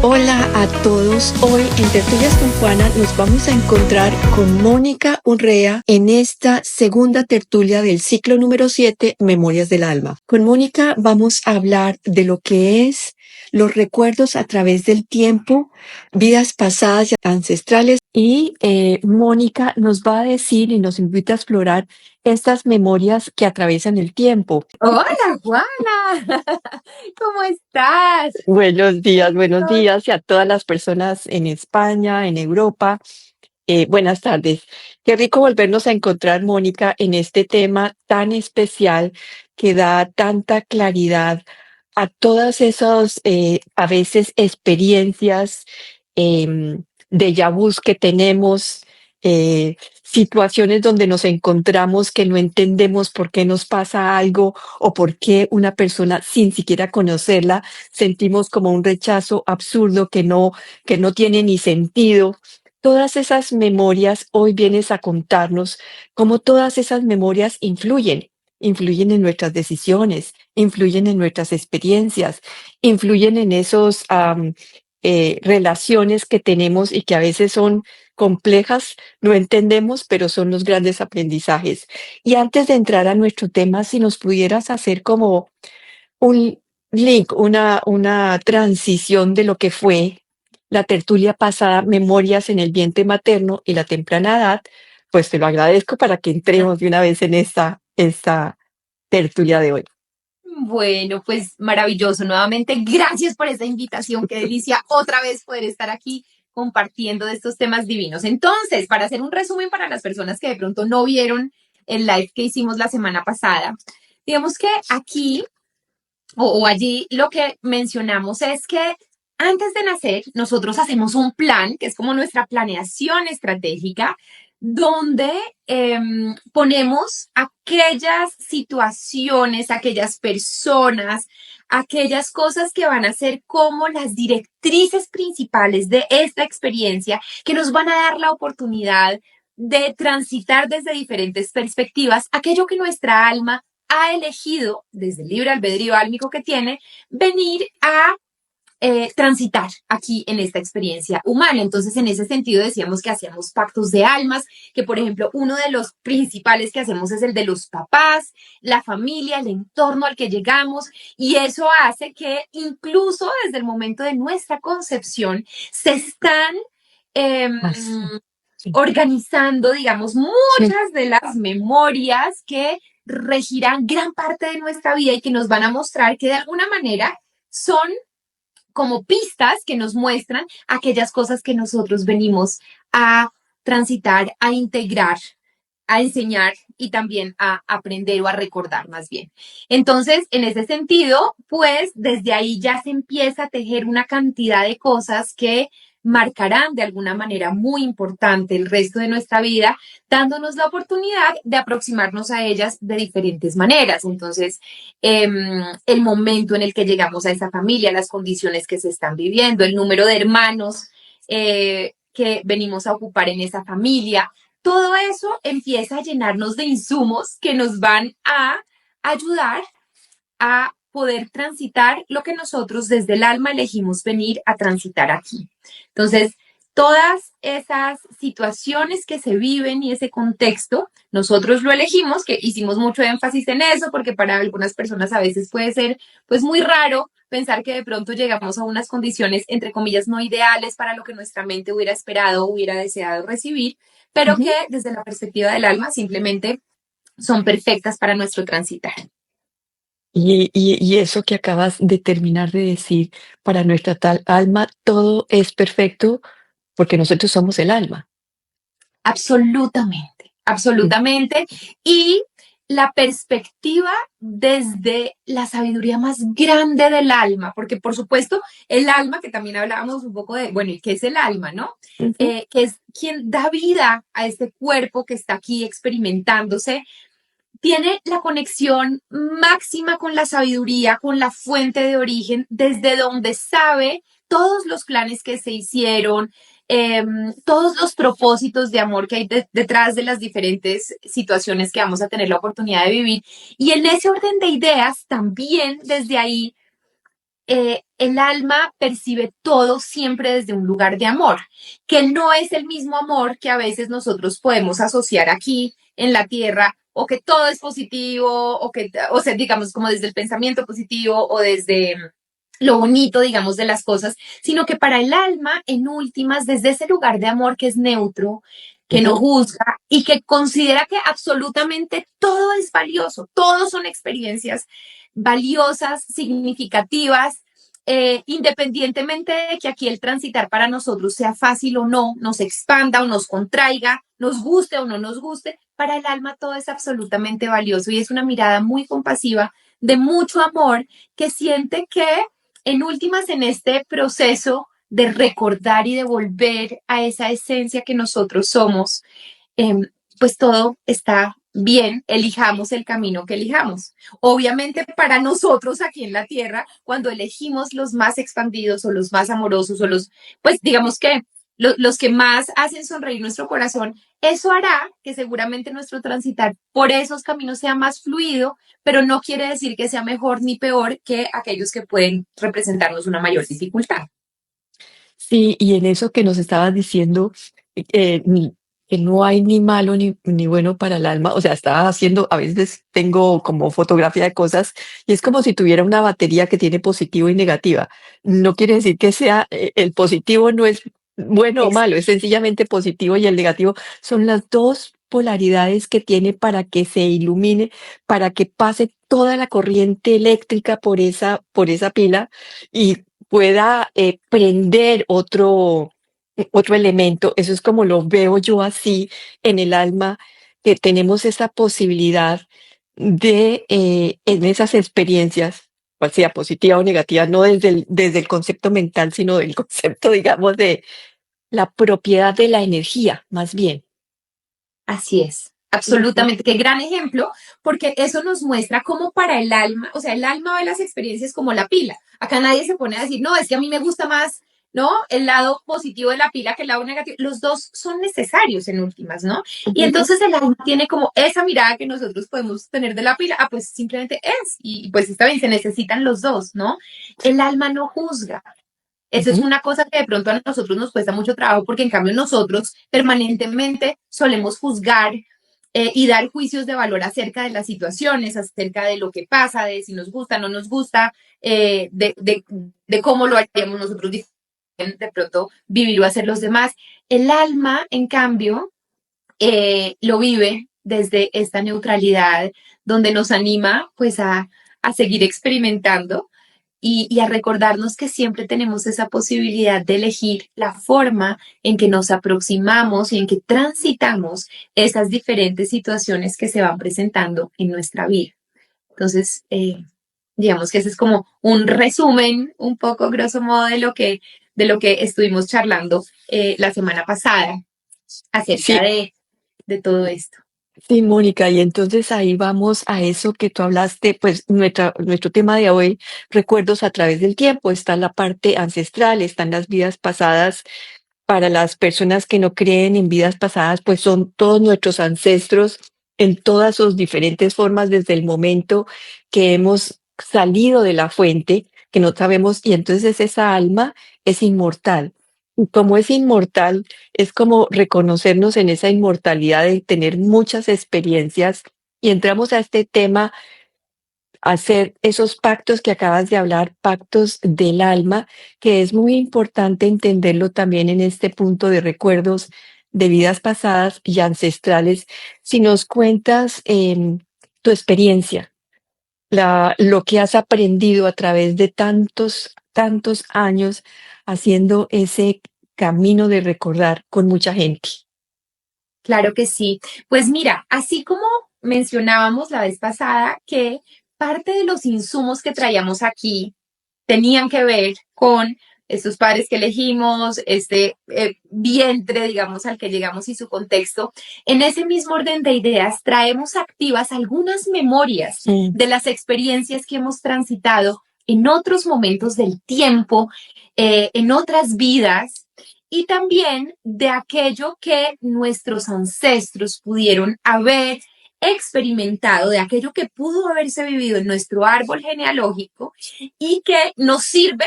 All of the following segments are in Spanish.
Hola a todos. Hoy en Tertulias con Juana nos vamos a encontrar con Mónica Urrea en esta segunda tertulia del ciclo número 7, Memorias del Alma. Con Mónica vamos a hablar de lo que es los recuerdos a través del tiempo, vidas pasadas y ancestrales. Y Mónica nos va a decir y nos invita a explorar estas memorias que atraviesan el tiempo. Hola, Juana. ¿Cómo estás? Buenos días y a todas las personas en España, en Europa. Buenas tardes. Qué rico volvernos a encontrar, Mónica, en este tema tan especial que da tanta claridad a todas esas, a veces, experiencias, déjà vus que tenemos, situaciones donde nos encontramos que no entendemos por qué nos pasa algo o por qué una persona, sin siquiera conocerla, sentimos como un rechazo absurdo que no tiene ni sentido. Todas esas memorias, hoy vienes a contarnos cómo todas esas memorias influyen en nuestras decisiones, influyen en nuestras experiencias, influyen en esos relaciones que tenemos y que a veces son complejas, no entendemos, pero son los grandes aprendizajes. Y antes de entrar a nuestro tema, si nos pudieras hacer como un link, una transición de lo que fue la tertulia pasada, Memorias en el vientre materno y la temprana edad, pues te lo agradezco para que entremos de una vez en esta tertulia de hoy. Bueno, pues maravilloso. Nuevamente, gracias por esta invitación. Qué delicia otra vez poder estar aquí compartiendo de estos temas divinos. Entonces, para hacer un resumen para las personas que de pronto no vieron el live que hicimos la semana pasada, digamos que aquí o allí lo que mencionamos es que antes de nacer, nosotros hacemos un plan, que es como nuestra planeación estratégica, donde ponemos aquellas situaciones, aquellas personas, aquellas cosas que van a ser como las directrices principales de esta experiencia, que nos van a dar la oportunidad de transitar desde diferentes perspectivas aquello que nuestra alma ha elegido, desde el libre albedrío álmico que tiene, venir a transitar aquí en esta experiencia humana. Entonces, en ese sentido, decíamos que hacíamos pactos de almas, que por ejemplo, uno de los principales que hacemos es el de los papás, la familia, el entorno al que llegamos, y eso hace que incluso desde el momento de nuestra concepción se están eh, Así, sí. organizando, digamos, Sí. muchas de las memorias que regirán gran parte de nuestra vida y que nos van a mostrar que de alguna manera son como pistas que nos muestran aquellas cosas que nosotros venimos a transitar, a integrar, a enseñar y también a aprender o a recordar más bien. Entonces, en ese sentido, pues desde ahí ya se empieza a tejer una cantidad de cosas que marcarán de alguna manera muy importante el resto de nuestra vida, dándonos la oportunidad de aproximarnos a ellas de diferentes maneras. Entonces, el momento en el que llegamos a esa familia, las condiciones que se están viviendo, el número de hermanos que venimos a ocupar en esa familia, todo eso empieza a llenarnos de insumos que nos van a ayudar a poder transitar lo que nosotros desde el alma elegimos venir a transitar aquí. Entonces, todas esas situaciones que se viven y ese contexto, nosotros lo elegimos, que hicimos mucho énfasis en eso, porque para algunas personas a veces puede ser pues muy raro pensar que de pronto llegamos a unas condiciones, entre comillas, no ideales para lo que nuestra mente hubiera esperado, hubiera deseado recibir, pero que Ujú. desde la perspectiva del alma simplemente son perfectas para nuestro transitar. Y eso que acabas de terminar de decir, para nuestra tal alma, todo es perfecto porque nosotros somos el alma. Absolutamente, Mm. absolutamente. Y la perspectiva desde la sabiduría más grande del alma, porque por supuesto el alma, que también hablábamos un poco de, bueno, ¿y qué es el alma, no? Ujú. Que es quien da vida a este cuerpo que está aquí experimentándose, tiene la conexión máxima con la sabiduría, con la fuente de origen, desde donde sabe todos los planes que se hicieron, todos los propósitos de amor que hay detrás de las diferentes situaciones que vamos a tener la oportunidad de vivir. Y en ese orden de ideas, también desde ahí el alma percibe todo siempre desde un lugar de amor, que no es el mismo amor que a veces nosotros podemos asociar aquí en la tierra, o que todo es positivo, o sea, digamos, como desde el pensamiento positivo o desde lo bonito, digamos, de las cosas, sino que para el alma, en últimas, desde ese lugar de amor que es neutro, que no Ujú. juzga y que considera que absolutamente todo es valioso, todos son experiencias valiosas, significativas, independientemente de que aquí el transitar para nosotros sea fácil o no, nos expanda o nos contraiga, nos guste o no nos guste, para el alma todo es absolutamente valioso y es una mirada muy compasiva, de mucho amor, que siente que en últimas en este proceso de recordar y de volver a esa esencia que nosotros somos, eh, pues todo está bien, elijamos el camino que elijamos. Obviamente para nosotros aquí en la tierra, cuando elegimos los más expandidos o los más amorosos o los, pues digamos que los que más hacen sonreír nuestro corazón, eso hará que seguramente nuestro transitar por esos caminos sea más fluido, pero no quiere decir que sea mejor ni peor que aquellos que pueden representarnos una mayor dificultad. Sí, y en eso que nos estabas diciendo, ni que no hay ni malo ni bueno para el alma, o sea, estaba haciendo, a veces tengo como fotografía de cosas y es como si tuviera una batería que tiene positivo y negativa. No quiere decir que sea, el positivo no es bueno o Es malo, es sencillamente positivo y el negativo son las dos polaridades que tiene para que se ilumine, para que pase toda la corriente eléctrica por esa pila y pueda prender otro elemento. Eso es como lo veo yo así en el alma, que tenemos esa posibilidad de, en esas experiencias, cual sea positiva o negativa, no desde el concepto mental, sino del concepto, digamos, de la propiedad de la energía, más bien. Así es, Ujú, absolutamente. Qué gran ejemplo, porque eso nos muestra cómo para el alma, o sea, el alma ve las experiencias como la pila. Acá nadie se pone a decir, no, es que a mí me gusta más, ¿no? El lado positivo de la pila que el lado negativo. Los dos son necesarios en últimas, ¿no? Y ujú, entonces el alma tiene como esa mirada que nosotros podemos tener de la pila, ah, pues simplemente es, y pues está bien, se necesitan los dos, ¿no? El alma no juzga. Eso es ujú. una cosa que de pronto a nosotros nos cuesta mucho trabajo porque en cambio nosotros permanentemente solemos juzgar y dar juicios de valor acerca de las situaciones, acerca de lo que pasa, de si nos gusta, no nos gusta, de cómo lo haríamos nosotros de pronto vivir o hacer los demás. El alma, en cambio, lo vive desde esta neutralidad donde nos anima pues a seguir experimentando y a recordarnos que siempre tenemos esa posibilidad de elegir la forma en que nos aproximamos y en que transitamos esas diferentes situaciones que se van presentando en nuestra vida. Entonces, digamos que ese es como un resumen, un poco grosso modo de lo que estuvimos charlando la semana pasada acerca Sí, de todo esto. sí, Mónica, y entonces ahí vamos a eso que tú hablaste, pues nuestro tema de hoy, recuerdos a través del tiempo, está la parte ancestral, están las vidas pasadas. Para las personas que no creen en vidas pasadas, pues son todos nuestros ancestros en todas sus diferentes formas desde el momento que hemos salido de la fuente, que no sabemos, y entonces esa alma es inmortal. Y como es inmortal, es como reconocernos en esa inmortalidad de tener muchas experiencias. Y entramos a este tema, hacer esos pactos que acabas de hablar, pactos del alma, que es muy importante entenderlo también en este punto de recuerdos de vidas pasadas y ancestrales. Si nos cuentas tu experiencia, lo que has aprendido a través de tantos años haciendo ese camino de recordar con mucha gente. Claro que sí. Pues mira, así como mencionábamos la vez pasada que parte de los insumos que traíamos aquí tenían que ver con estos padres que elegimos, este vientre, digamos, al que llegamos y su contexto. En ese mismo orden de ideas, traemos activas algunas memorias Mm, de las experiencias que hemos transitado en otros momentos del tiempo, en otras vidas y también de aquello que nuestros ancestros pudieron haber experimentado, de aquello que pudo haberse vivido en nuestro árbol genealógico y que nos sirve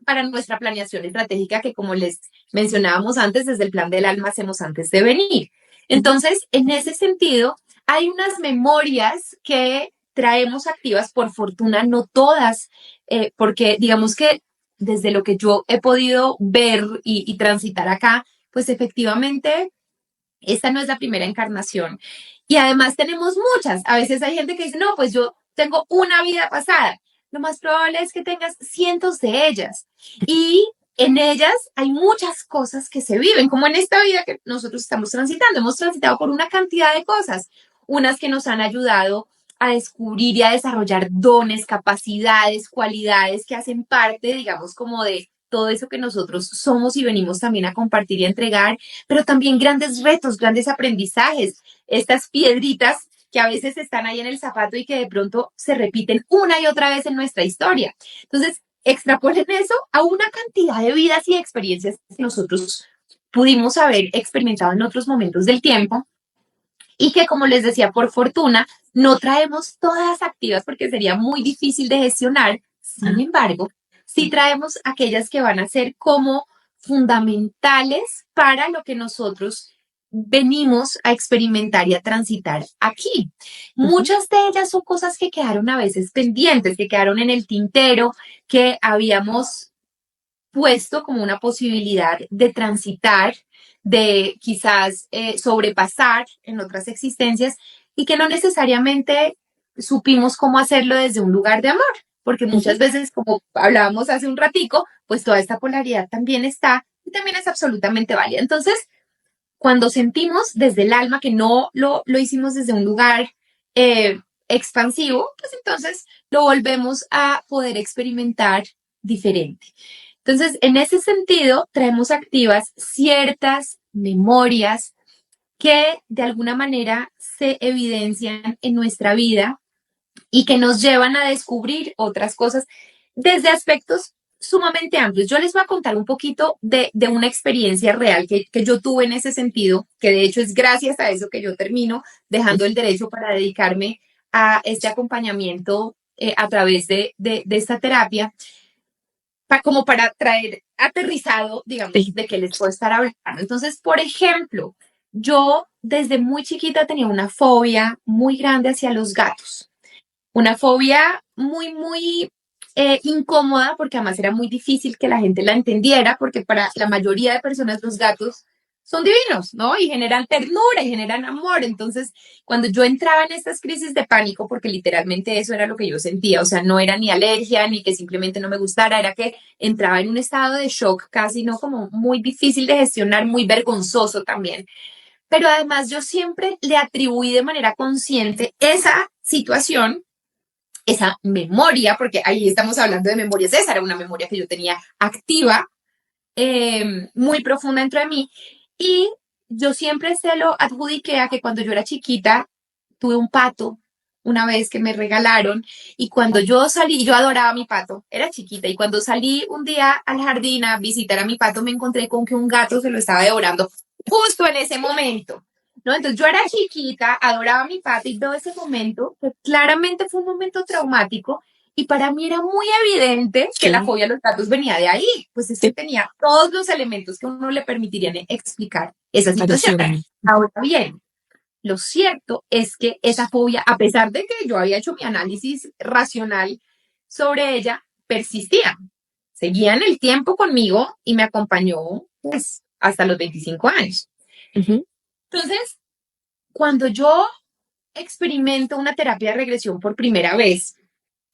para nuestra planeación estratégica que, como les mencionábamos antes, desde el plan del alma hacemos antes de venir. Ujú. Entonces, en ese sentido, hay unas memorias que traemos activas, por fortuna, no todas, porque digamos que desde lo que yo he podido ver y transitar acá, pues efectivamente esta no es la primera encarnación. Y además tenemos muchas. A veces hay gente que dice, no, pues yo tengo una vida pasada. Lo más probable es que tengas cientos de ellas. Y en ellas hay muchas cosas que se viven, como en esta vida que nosotros estamos transitando. Hemos transitado por una cantidad de cosas, unas que nos han ayudado a descubrir y a desarrollar dones, capacidades, cualidades que hacen parte, digamos, como de todo eso que nosotros somos y venimos también a compartir y a entregar, pero también grandes retos, grandes aprendizajes, estas piedritas que a veces están ahí en el zapato y que de pronto se repiten una y otra vez en nuestra historia. Entonces, extrapolen eso a una cantidad de vidas y experiencias que nosotros pudimos haber experimentado en otros momentos del tiempo y que, como les decía, por fortuna, no traemos todas activas porque sería muy difícil de gestionar. Sin Ah, embargo, sí traemos aquellas que van a ser como fundamentales para lo que nosotros venimos a experimentar y a transitar aquí. ujú, Muchas de ellas son cosas que quedaron a veces pendientes, que quedaron en el tintero, que habíamos puesto como una posibilidad de transitar, de quizás sobrepasar en otras existencias y que no necesariamente supimos cómo hacerlo desde un lugar de amor, porque ujú. muchas veces, como hablábamos hace un ratico, pues toda esta polaridad también está y también es absolutamente válida. Entonces, cuando sentimos desde el alma que no lo hicimos desde un lugar expansivo, pues entonces lo volvemos a poder experimentar diferente. Entonces, en ese sentido, traemos activas ciertas memorias que de alguna manera se evidencian en nuestra vida y que nos llevan a descubrir otras cosas desde aspectos sumamente amplios. Yo les voy a contar un poquito de una experiencia real que yo tuve en ese sentido, que de hecho es gracias a eso que yo termino dejando el derecho para dedicarme a este acompañamiento a través de esta terapia como para traer aterrizado, digamos, Sí. de qué les puedo estar hablando. Entonces, por ejemplo, yo desde muy chiquita tenía una fobia muy grande hacia los gatos, una fobia muy incómoda porque además era muy difícil que la gente la entendiera porque para la mayoría de personas los gatos son divinos, ¿no? Y generan ternura y generan amor. Entonces, cuando yo entraba en estas crisis de pánico, porque literalmente eso era lo que yo sentía, o sea, no era ni alergia ni que simplemente no me gustara, era que entraba en un estado de shock casi, ¿no? Como muy difícil de gestionar, muy vergonzoso también. Pero además yo siempre le atribuí de manera consciente esa situación, esa memoria, porque ahí estamos hablando de memorias, esa era una memoria que yo tenía activa, muy profunda dentro de mí, y yo siempre se lo adjudiqué a que cuando yo era chiquita tuve un pato una vez que me regalaron y cuando yo salí, yo adoraba a mi pato, era chiquita y cuando salí un día al jardín a visitar a mi pato me encontré con que un gato se lo estaba devorando justo en ese momento. ¿No? Entonces yo era chiquita, adoraba a mi pato y todo ese momento, que claramente fue un momento traumático y para mí era muy evidente que la Sí, fobia a los gatos venía de ahí, pues es que sí, tenía todos los elementos que a uno le permitirían explicar esa situación. parecióme. Ahora bien, lo cierto es que esa fobia, a pesar de que yo había hecho mi análisis racional sobre ella, persistía. Seguía en el tiempo conmigo y me acompañó pues hasta los 25 años. Ujú, Entonces, cuando yo experimento una terapia de regresión por primera vez,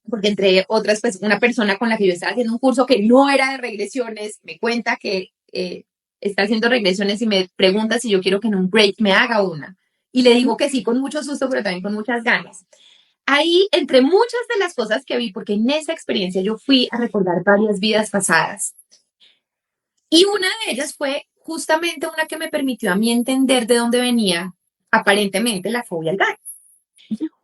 porque entre otras, pues una persona con la que yo estaba haciendo un curso que no era de regresiones, me cuenta que está haciendo regresiones y me pregunta si yo quiero que en un break me haga una. Y le ujú. digo que sí, con mucho susto, pero también con muchas ganas. Ahí, entre muchas de las cosas que vi, porque en esa experiencia yo fui a recordar varias vidas pasadas, y una de ellas fue justamente una que me permitió a mí entender de dónde venía aparentemente la fobia al gato.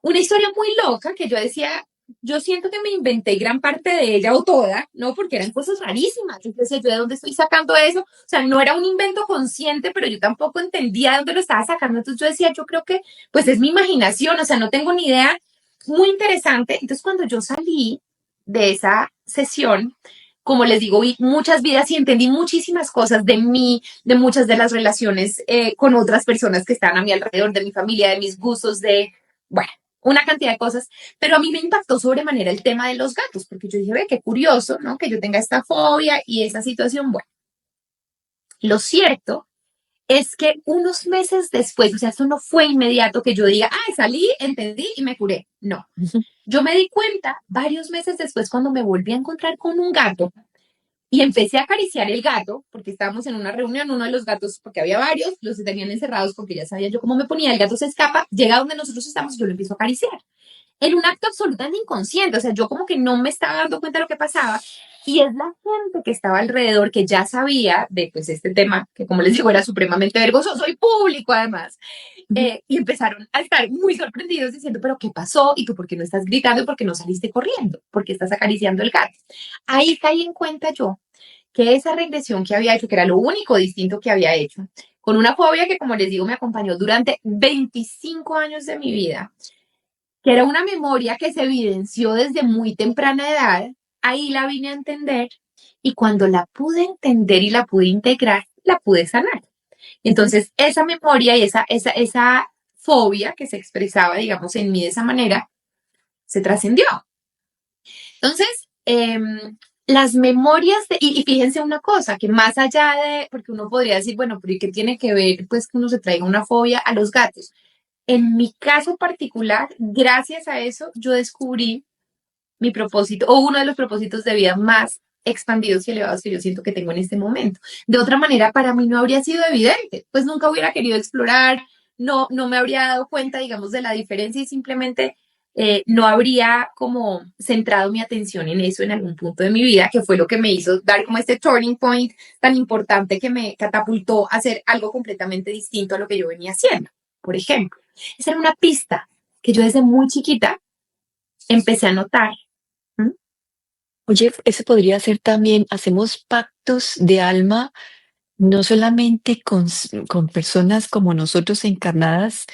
Una historia muy loca que yo decía, yo siento que me inventé gran parte de ella o toda, ¿no? Porque eran cosas rarísimas. Entonces, ¿yo de dónde estoy sacando eso? O sea, no era un invento consciente, pero yo tampoco entendía de dónde lo estaba sacando. Entonces yo decía, yo creo que, pues es mi imaginación, o sea, no tengo ni idea. Muy interesante. Entonces, cuando yo salí de esa sesión, como les digo, vi muchas vidas y entendí muchísimas cosas de mí, de muchas de las relaciones con otras personas que están a mi alrededor, de mi familia, de mis gustos, de, bueno, una cantidad de cosas. Pero a mí me impactó sobremanera el tema de los gatos, porque yo dije, ve, qué curioso, ¿no? Que yo tenga esta fobia y esa situación. Bueno, lo cierto es que unos meses después, o sea, eso no fue inmediato que yo diga, ah, salí, entendí y me curé. No, yo me di cuenta varios meses después cuando me volví a encontrar con un gato y empecé a acariciar el gato, porque estábamos en una reunión, uno de los gatos, porque había varios, los tenían encerrados porque ya sabía yo cómo me ponía, el gato se escapa, llega donde nosotros estamos y yo lo empiezo a acariciar en un acto absolutamente inconsciente, o sea, yo como que no me estaba dando cuenta de lo que pasaba, y es la gente que estaba alrededor que ya sabía de pues este tema, que como les digo era supremamente vergonzoso y público además, y empezaron a estar muy sorprendidos diciendo, pero ¿qué pasó? ¿Y tú por qué no estás gritando? ¿Y por qué no saliste corriendo? ¿Por qué estás acariciando el gato? Ahí caí en cuenta yo que esa regresión que había hecho, que era lo único distinto que había hecho, con una fobia que, como les digo, me acompañó durante 25 años de mi vida, que era una memoria que se evidenció desde muy temprana edad, ahí la vine a entender y cuando la pude entender y la pude integrar, la pude sanar. Entonces, esa memoria y esa fobia que se expresaba, digamos, en mí de esa manera, se trascendió. Entonces, las memorias, y fíjense una cosa, que más allá de, porque uno podría decir, bueno, pero ¿y qué tiene que ver pues que uno se traiga una fobia a los gatos? En mi caso particular, gracias a eso, yo descubrí mi propósito o uno de los propósitos de vida más expandidos y elevados que yo siento que tengo en este momento. De otra manera, para mí no habría sido evidente, pues nunca hubiera querido explorar, no me habría dado cuenta, digamos, de la diferencia y simplemente no habría como centrado mi atención en eso en algún punto de mi vida, que fue lo que me hizo dar como este turning point tan importante que me catapultó a hacer algo completamente distinto a lo que yo venía haciendo. Por ejemplo, esa era una pista que yo desde muy chiquita empecé a notar. ¿Mm? Oye, ese podría ser también, hacemos pactos de alma, no solamente con personas como nosotros encarnadas,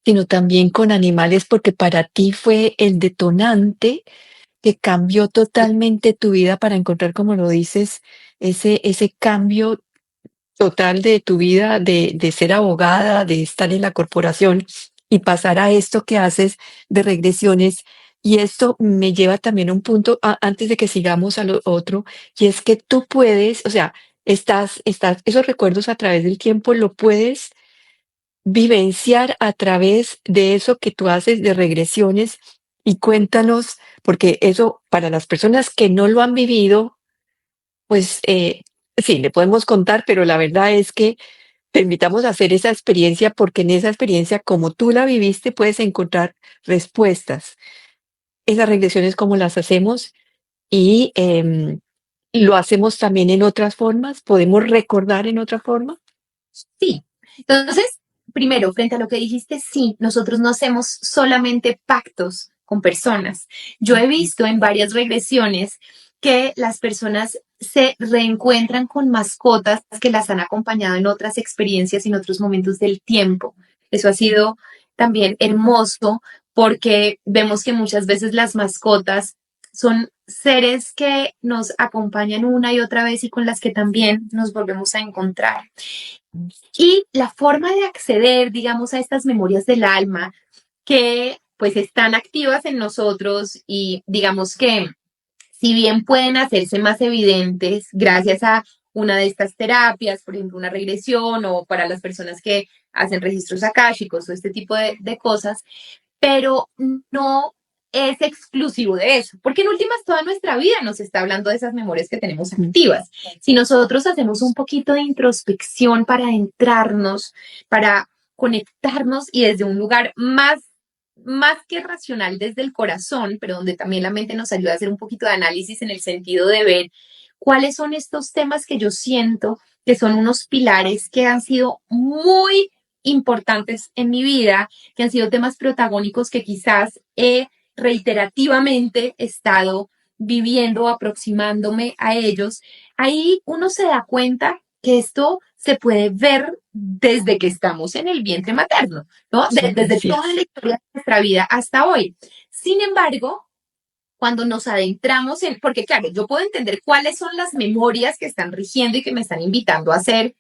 sino también con animales, porque para ti fue el detonante que cambió totalmente tu vida para encontrar, como lo dices, ese cambio total de tu vida, de ser abogada, de estar en la corporación y pasar a esto que haces de regresiones. Y esto me lleva también a un punto, antes de que sigamos a lo otro, y es que tú puedes, o sea, esos recuerdos a través del tiempo lo puedes vivenciar a través de eso que tú haces de regresiones y cuéntanos, porque eso para las personas que no lo han vivido, pues sí, le podemos contar, pero la verdad es que te invitamos a hacer esa experiencia porque en esa experiencia, como tú la viviste, puedes encontrar respuestas. Esas regresiones como las hacemos y lo hacemos también en otras formas, podemos recordar en otra forma. Sí. Entonces, primero, frente a lo que dijiste, sí, nosotros no hacemos solamente pactos con personas. Yo he visto en varias regresiones que las personas se reencuentran con mascotas que las han acompañado en otras experiencias y en otros momentos del tiempo. Eso ha sido también hermoso porque vemos que muchas veces las mascotas son seres que nos acompañan una y otra vez y con las que también nos volvemos a encontrar. Y la forma de acceder, digamos, a estas memorias del alma que pues están activas en nosotros y digamos que si bien pueden hacerse más evidentes gracias a una de estas terapias, por ejemplo, una regresión o para las personas que hacen registros akáshicos o este tipo de cosas, pero no es exclusivo de eso, porque en últimas toda nuestra vida nos está hablando de esas memorias que tenemos activas. Si nosotros hacemos un poquito de introspección para entrarnos, para conectarnos y desde un lugar más que racional desde el corazón, pero donde también la mente nos ayuda a hacer un poquito de análisis en el sentido de ver cuáles son estos temas que yo siento que son unos pilares que han sido muy importantes en mi vida, que han sido temas protagónicos que quizás he reiterativamente he estado viviendo o aproximándome a ellos, ahí uno se da cuenta que esto se puede ver desde que estamos en el vientre materno, ¿no? Sí, Desde así toda la es. historia de nuestra vida hasta hoy. Sin embargo, cuando nos adentramos en, porque claro, yo puedo entender cuáles son las memorias que están rigiendo y que me están invitando a ser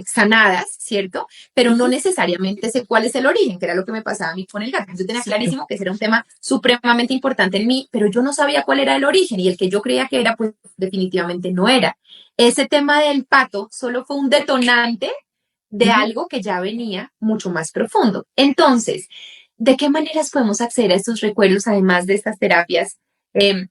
sanadas, ¿cierto? Pero no Ujú. necesariamente sé cuál es el origen, que era lo que me pasaba a mí con el gato. Yo tenía Sí. clarísimo que ese era un tema supremamente importante en mí, pero yo no sabía cuál era el origen y el que yo creía que era, pues definitivamente no era. Ese tema del pato solo fue un detonante de Ujú. algo que ya venía mucho más profundo. Entonces, ¿de qué maneras podemos acceder a estos recuerdos, además de estas terapias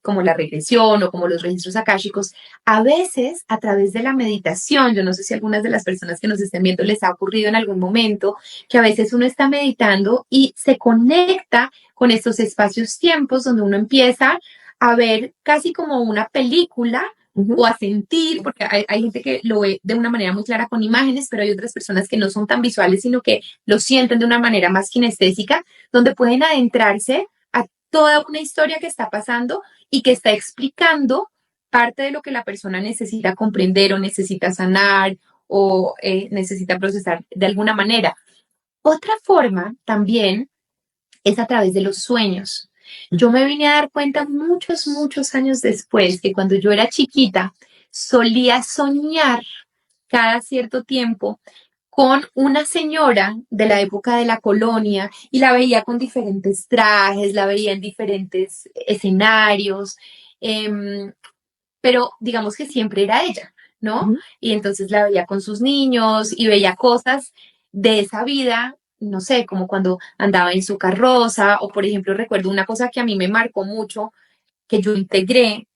como la regresión o como los registros akáshicos? A veces, a través de la meditación, yo no sé si a algunas de las personas que nos estén viendo les ha ocurrido en algún momento, que a veces uno está meditando y se conecta con estos espacios-tiempos donde uno empieza a ver casi como una película o Ujú. a sentir, porque hay gente que lo ve de una manera muy clara con imágenes, pero hay otras personas que no son tan visuales, sino que lo sienten de una manera más kinestésica, donde pueden adentrarse a toda una historia que está pasando y que está explicando parte de lo que la persona necesita comprender o necesita sanar o necesita procesar de alguna manera. Otra forma también es a través de los sueños. Yo me vine a dar cuenta muchos, muchos años después que cuando yo era chiquita solía soñar cada cierto tiempo con una señora de la época de la colonia y la veía con diferentes trajes, la veía en diferentes escenarios, eh, pero digamos que siempre era ella, ¿no? Ujú. Y entonces la veía con sus niños y veía cosas de esa vida, no sé, como cuando andaba en su carroza, o por ejemplo, recuerdo una cosa que a mí me marcó mucho, que yo integré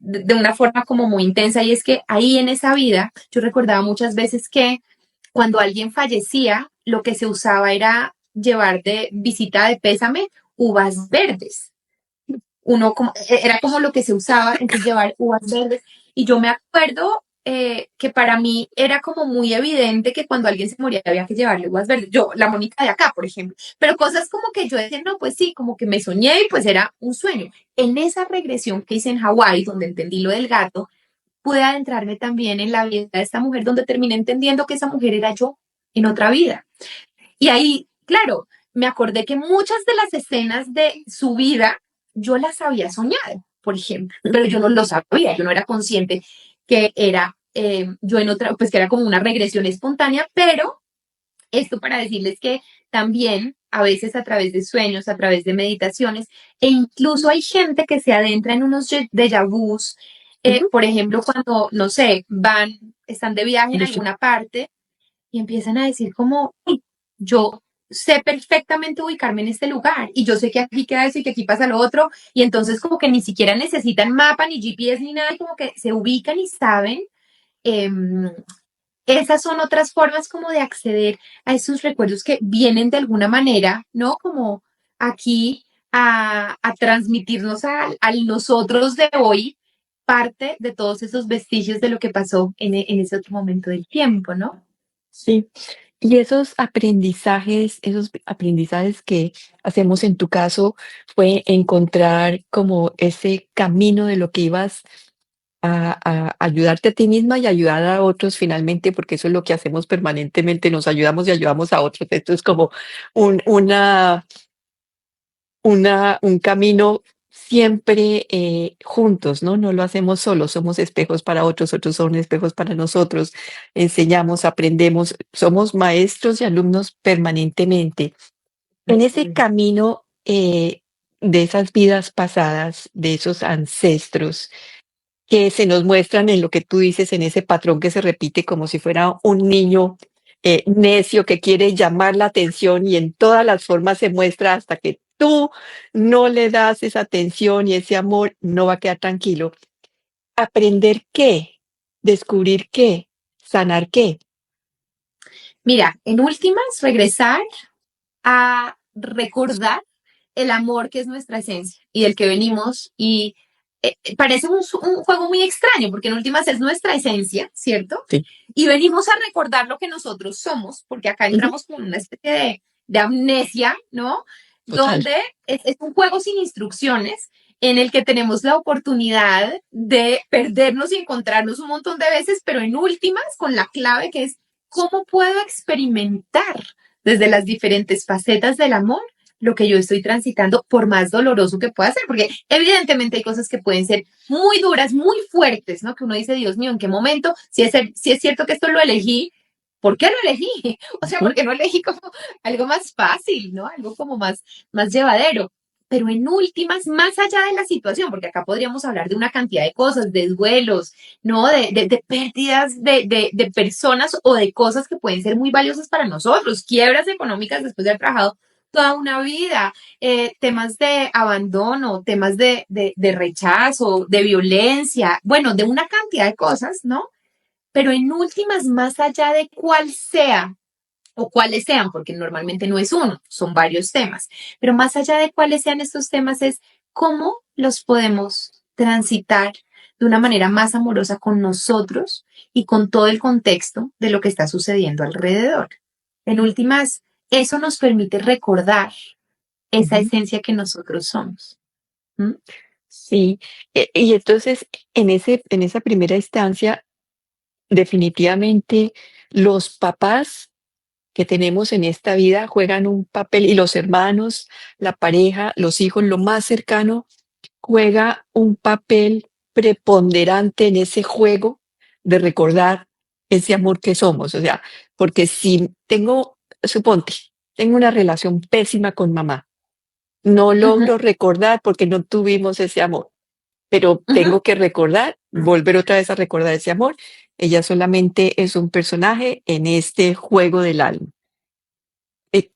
de una forma como muy intensa, y es que ahí en esa vida yo recordaba muchas veces que cuando alguien fallecía, lo que se usaba era llevar de visita de pésame uvas verdes. Uno como, era como lo que se usaba, entonces llevar uvas verdes. Y yo me acuerdo que para mí era como muy evidente que cuando alguien se moría había que llevarle uvas verdes. Yo, la Mónica de acá, por ejemplo. Pero cosas como que yo decía, no, pues sí, como que me soñé y pues era un sueño. En esa regresión que hice en Hawái, donde entendí lo del gato, pude adentrarme también en la vida de esta mujer, donde terminé entendiendo que esa mujer era yo en otra vida. Y ahí, claro, me acordé que muchas de las escenas de su vida yo las había soñado, por ejemplo, pero yo no lo sabía, yo no era consciente que era yo en otra, pues que era como una regresión espontánea, pero esto para decirles que también a veces a través de sueños, a través de meditaciones, e incluso hay gente que se adentra en unos déjà vus, Ujú. por ejemplo, cuando, no sé, están de viaje en Listo. alguna parte y empiezan a decir como, "Uy, yo sé perfectamente ubicarme en este lugar y yo sé que aquí queda eso y que aquí pasa lo otro", y entonces como que ni siquiera necesitan mapa, ni GPS, ni nada, y como que se ubican y saben. em, Esas son otras formas como de acceder a esos recuerdos que vienen de alguna manera, ¿no? Como aquí a transmitirnos al nosotros de hoy parte de todos esos vestigios de lo que pasó en ese otro momento del tiempo, ¿no? Sí. Y esos aprendizajes que hacemos en tu caso fue encontrar como ese camino de lo que ibas a ayudarte a ti misma y ayudar a otros finalmente, porque eso es lo que hacemos permanentemente, nos ayudamos y ayudamos a otros. Esto es como un una un camino siempre, juntos, ¿no? No lo hacemos solos, somos espejos para otros, otros son espejos para nosotros, enseñamos, aprendemos, somos maestros y alumnos permanentemente. En ese camino, de esas vidas pasadas, de esos ancestros, que se nos muestran en lo que tú dices, en ese patrón que se repite como si fuera un niño necio que quiere llamar la atención y en todas las formas se muestra hasta que tú no le das esa atención y ese amor, no va a quedar tranquilo. ¿Aprender qué? ¿Descubrir qué? ¿Sanar qué? Mira, en últimas, regresar a recordar el amor que es nuestra esencia y del que venimos y parece un juego muy extraño porque en últimas es nuestra esencia, ¿cierto? Sí. Y venimos a recordar lo que nosotros somos, porque acá Ujú. entramos con una especie de amnesia, ¿no? total. donde es un juego sin instrucciones en el que tenemos la oportunidad de perdernos y encontrarnos un montón de veces, pero en últimas con la clave que es cómo puedo experimentar desde las diferentes facetas del amor lo que yo estoy transitando, por más doloroso que pueda ser, porque evidentemente hay cosas que pueden ser muy duras, muy fuertes, ¿no? Que uno dice, Dios mío, ¿en qué momento? Si es cierto que esto lo elegí, ¿por qué lo elegí? O sea, Ujú. porque no elegí como algo más fácil, ¿no? Algo como más llevadero. Pero en últimas, más allá de la situación, porque acá podríamos hablar de una cantidad de cosas, de duelos, ¿no? De pérdidas de personas o de cosas que pueden ser muy valiosas para nosotros, quiebras económicas después de haber trabajado toda una vida, temas de abandono, temas de rechazo, de violencia, bueno, de una cantidad de cosas, ¿no? Pero en últimas, más allá de cuál sea o cuáles sean, porque normalmente no es uno, son varios temas, pero más allá de cuáles sean estos temas es cómo los podemos transitar de una manera más amorosa con nosotros y con todo el contexto de lo que está sucediendo alrededor. En últimas, eso nos permite recordar esa Ujú. esencia que nosotros somos. ¿Mm? Sí, y entonces en esa primera instancia, definitivamente los papás que tenemos en esta vida juegan un papel y los hermanos, la pareja, los hijos, lo más cercano, juega un papel preponderante en ese juego de recordar ese amor que somos. O sea, porque si tengo, suponte, tengo una relación pésima con mamá, no Ujú, logro recordar porque no tuvimos ese amor, pero ujú. tengo que recordar, volver otra vez a recordar ese amor. Ella solamente es un personaje en este juego del alma.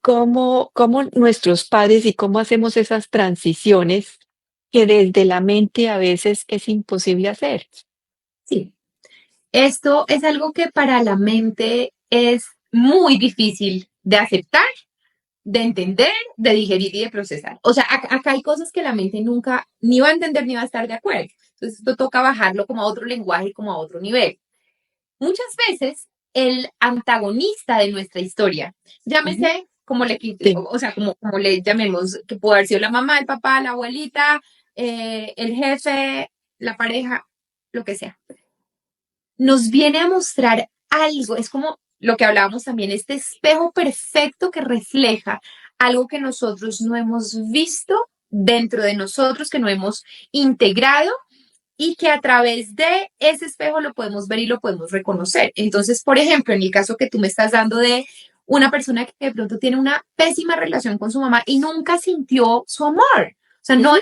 Cómo nuestros padres y cómo hacemos esas transiciones que desde la mente a veces es imposible hacer. Sí, esto es algo que para la mente es muy difícil de aceptar, de entender, de digerir y de procesar. O sea, acá hay cosas que la mente nunca ni va a entender ni va a estar de acuerdo. Entonces, esto toca bajarlo como a otro lenguaje, como a otro nivel. Muchas veces, el antagonista de nuestra historia, Ujú. llámese como le, Sí. o sea, como le llamemos, que puede haber sido la mamá, el papá, la abuelita, el jefe, la pareja, lo que sea, nos viene a mostrar algo, es como lo que hablábamos también, este espejo perfecto que refleja algo que nosotros no hemos visto dentro de nosotros, que no hemos integrado y que a través de ese espejo lo podemos ver y lo podemos reconocer. Entonces, por ejemplo, en el caso que tú me estás dando de una persona que de pronto tiene una pésima relación con su mamá y nunca sintió su amor. O sea, Ujú.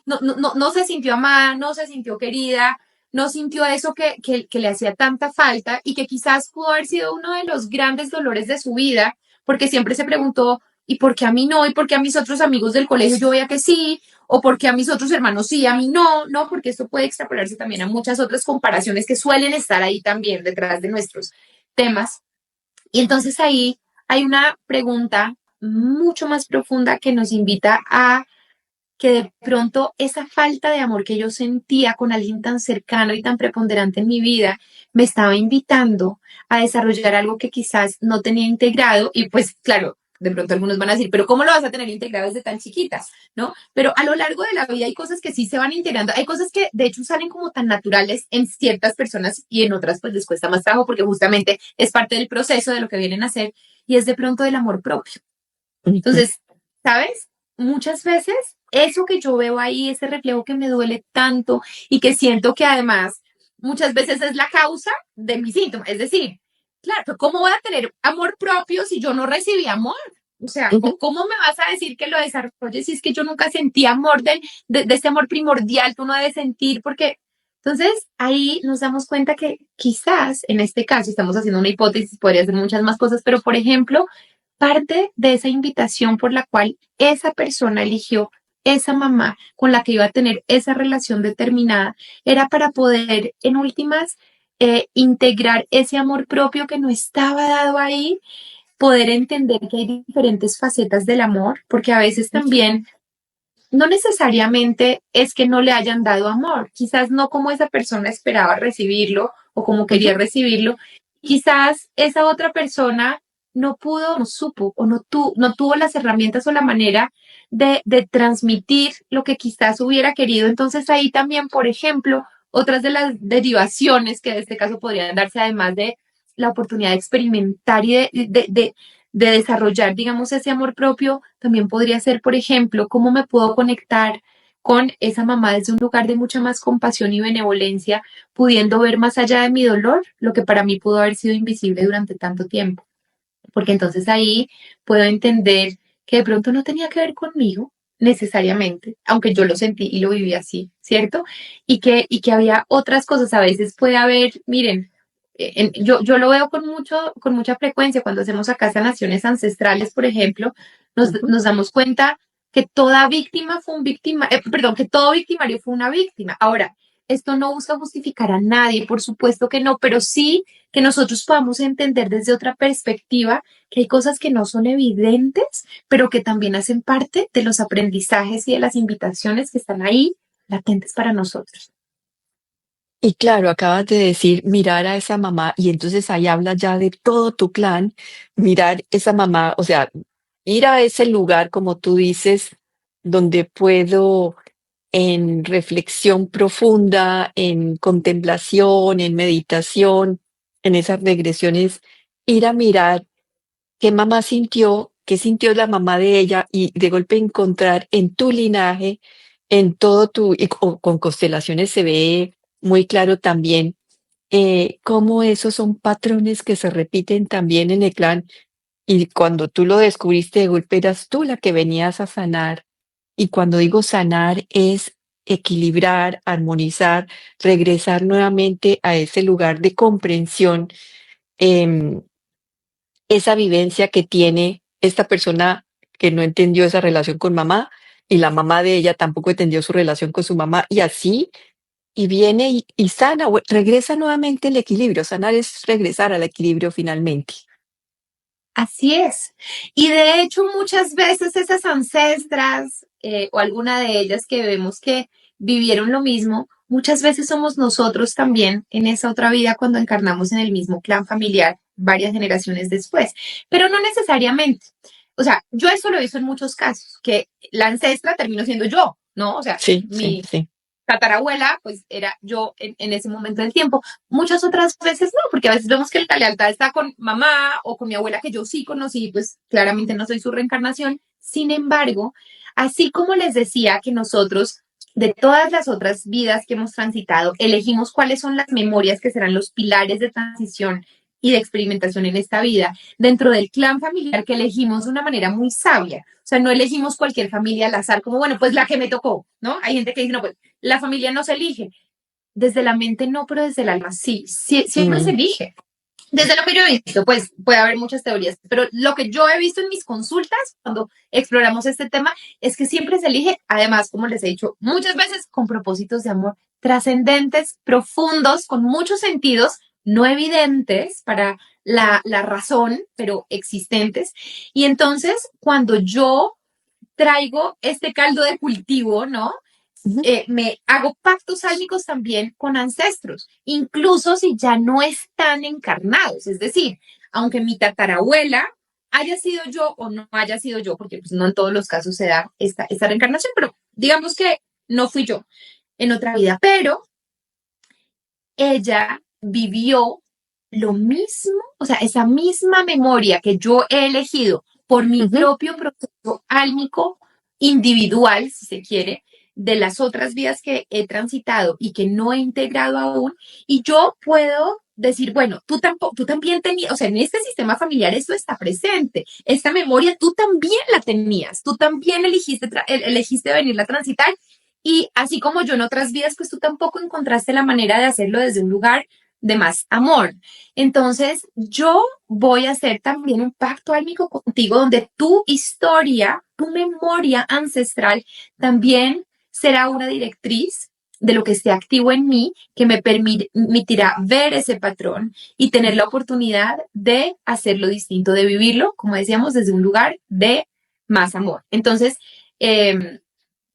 no se sintió amada, no se sintió querida, no sintió eso que le hacía tanta falta y que quizás pudo haber sido uno de los grandes dolores de su vida, porque siempre se preguntó, ¿y por qué a mí no? ¿Y por qué a mis otros amigos del colegio yo veía que sí? ¿O porque a mis otros hermanos sí, a mí no? No, porque esto puede extrapolarse también a muchas otras comparaciones que suelen estar ahí también detrás de nuestros temas. Y entonces ahí hay una pregunta mucho más profunda que nos invita a que de pronto esa falta de amor que yo sentía con alguien tan cercano y tan preponderante en mi vida me estaba invitando a desarrollar algo que quizás no tenía integrado y pues claro, de pronto algunos van a decir, pero ¿cómo lo vas a tener integrado desde tan chiquita? ¿No? Pero a lo largo de la vida hay cosas que sí se van integrando, hay cosas que de hecho salen como tan naturales en ciertas personas y en otras pues les cuesta más trabajo porque justamente es parte del proceso de lo que vienen a hacer y es de pronto del amor propio. Ujú. Entonces, ¿sabes? Muchas veces eso que yo veo ahí, ese reflejo que me duele tanto y que siento que además muchas veces es la causa de mis síntomas. Es decir, claro, ¿cómo voy a tener amor propio si yo no recibí amor? O sea, Ujú. ¿cómo me vas a decir que lo desarrolles si es que yo nunca sentí amor de ese amor primordial que uno debe sentir? Porque entonces ahí nos damos cuenta que quizás en este caso estamos haciendo una hipótesis, podría ser muchas más cosas, pero por ejemplo, parte de esa invitación por la cual esa persona eligió esa mamá con la que iba a tener esa relación determinada, era para poder, en últimas, integrar ese amor propio que no estaba dado ahí, poder entender que hay diferentes facetas del amor, porque a veces también no necesariamente es que no le hayan dado amor, quizás no como esa persona esperaba recibirlo o como quería Ujú. recibirlo, quizás esa otra persona no pudo, no supo o no tuvo las herramientas o la manera de transmitir lo que quizás hubiera querido. Entonces ahí también, por ejemplo, otras de las derivaciones que en este caso podrían darse, además de la oportunidad de experimentar y de desarrollar, digamos, ese amor propio, también podría ser, por ejemplo, cómo me puedo conectar con esa mamá desde un lugar de mucha más compasión y benevolencia, pudiendo ver más allá de mi dolor lo que para mí pudo haber sido invisible durante tanto tiempo. Porque entonces ahí puedo entender que de pronto no tenía que ver conmigo necesariamente, aunque yo lo sentí y lo viví así, ¿cierto? Y que había otras cosas, a veces puede haber, miren, yo lo veo con mucha frecuencia cuando hacemos acá sanaciones ancestrales, por ejemplo, Ujú. nos damos cuenta que toda víctima fue un víctima, perdón, que todo victimario fue una víctima. Ahora, esto no busca justificar a nadie, por supuesto que no, pero sí que nosotros podamos entender desde otra perspectiva que hay cosas que no son evidentes, pero que también hacen parte de los aprendizajes y de las invitaciones que están ahí latentes para nosotros. Y claro, acabas de decir mirar a esa mamá y entonces ahí hablas ya de todo tu clan, mirar esa mamá, o sea, ir a ese lugar, como tú dices, donde puedo en reflexión profunda, en contemplación, en meditación, en esas regresiones, ir a mirar qué mamá sintió, qué sintió la mamá de ella y de golpe encontrar en tu linaje, en todo tu, con constelaciones se ve muy claro también cómo esos son patrones que se repiten también en el clan y cuando tú lo descubriste de golpe eras tú la que venías a sanar y cuando digo sanar es equilibrar, armonizar, regresar nuevamente a ese lugar de comprensión. em, Esa vivencia que tiene esta persona que no entendió esa relación con mamá y la mamá de ella tampoco entendió su relación con su mamá y así, y viene y sana, regresa nuevamente el equilibrio. Sanar es regresar al equilibrio finalmente. Así es. Y de hecho, muchas veces esas ancestras o alguna de ellas que vemos que vivieron lo mismo, muchas veces somos nosotros también en esa otra vida cuando encarnamos en el mismo clan familiar varias generaciones después, pero no necesariamente. O sea, yo eso lo he visto en muchos casos, que la ancestra terminó siendo yo, ¿no? O sea, Sí, sí, mi sí. tatarabuela, pues era yo en ese momento del tiempo. Muchas otras veces no, porque a veces vemos que la lealtad está con mamá o con mi abuela que yo sí conocí, pues claramente no soy su reencarnación. Sin embargo, así como les decía que nosotros, de todas las otras vidas que hemos transitado, elegimos cuáles son las memorias que serán los pilares de transición y de experimentación en esta vida, dentro del clan familiar que elegimos de una manera muy sabia. O sea, no elegimos cualquier familia al azar, como, bueno, pues la que me tocó, ¿no? Hay gente que dice, no, pues la familia no se elige. Desde la mente no, pero desde el alma sí, sí siempre se Mm, elige. Desde lo que yo he visto, pues puede haber muchas teorías, pero lo que yo he visto en mis consultas cuando exploramos este tema es que siempre se elige, además, como les he dicho muchas veces, con propósitos de amor trascendentes, profundos, con muchos sentidos, no evidentes para la razón, pero existentes. Y entonces, cuando yo traigo este caldo de cultivo, ¿no? ujú. Me hago pactos álmicos también con ancestros, incluso si ya no están encarnados. Es decir, aunque mi tatarabuela haya sido yo o no haya sido yo, porque pues, no en todos los casos se da esta reencarnación, pero digamos que no fui yo en otra vida, pero ella vivió lo mismo, o sea, esa misma memoria que yo he elegido por mi Ujú. propio proceso álmico individual, si se quiere, de las otras vidas que he transitado y que no he integrado aún, y yo puedo decir, bueno, tú tampoco, tú también tenías, o sea, en este sistema familiar esto está presente, esta memoria tú también la tenías, tú también elegiste venirla a transitar y así como yo en otras vidas, pues tú tampoco encontraste la manera de hacerlo desde un lugar de más amor. Entonces, yo voy a hacer también un pacto álmico contigo donde tu historia, tu memoria ancestral también será una directriz de lo que esté activo en mí que me permitirá ver ese patrón y tener la oportunidad de hacerlo distinto, de vivirlo, como decíamos, desde un lugar de más amor. Entonces,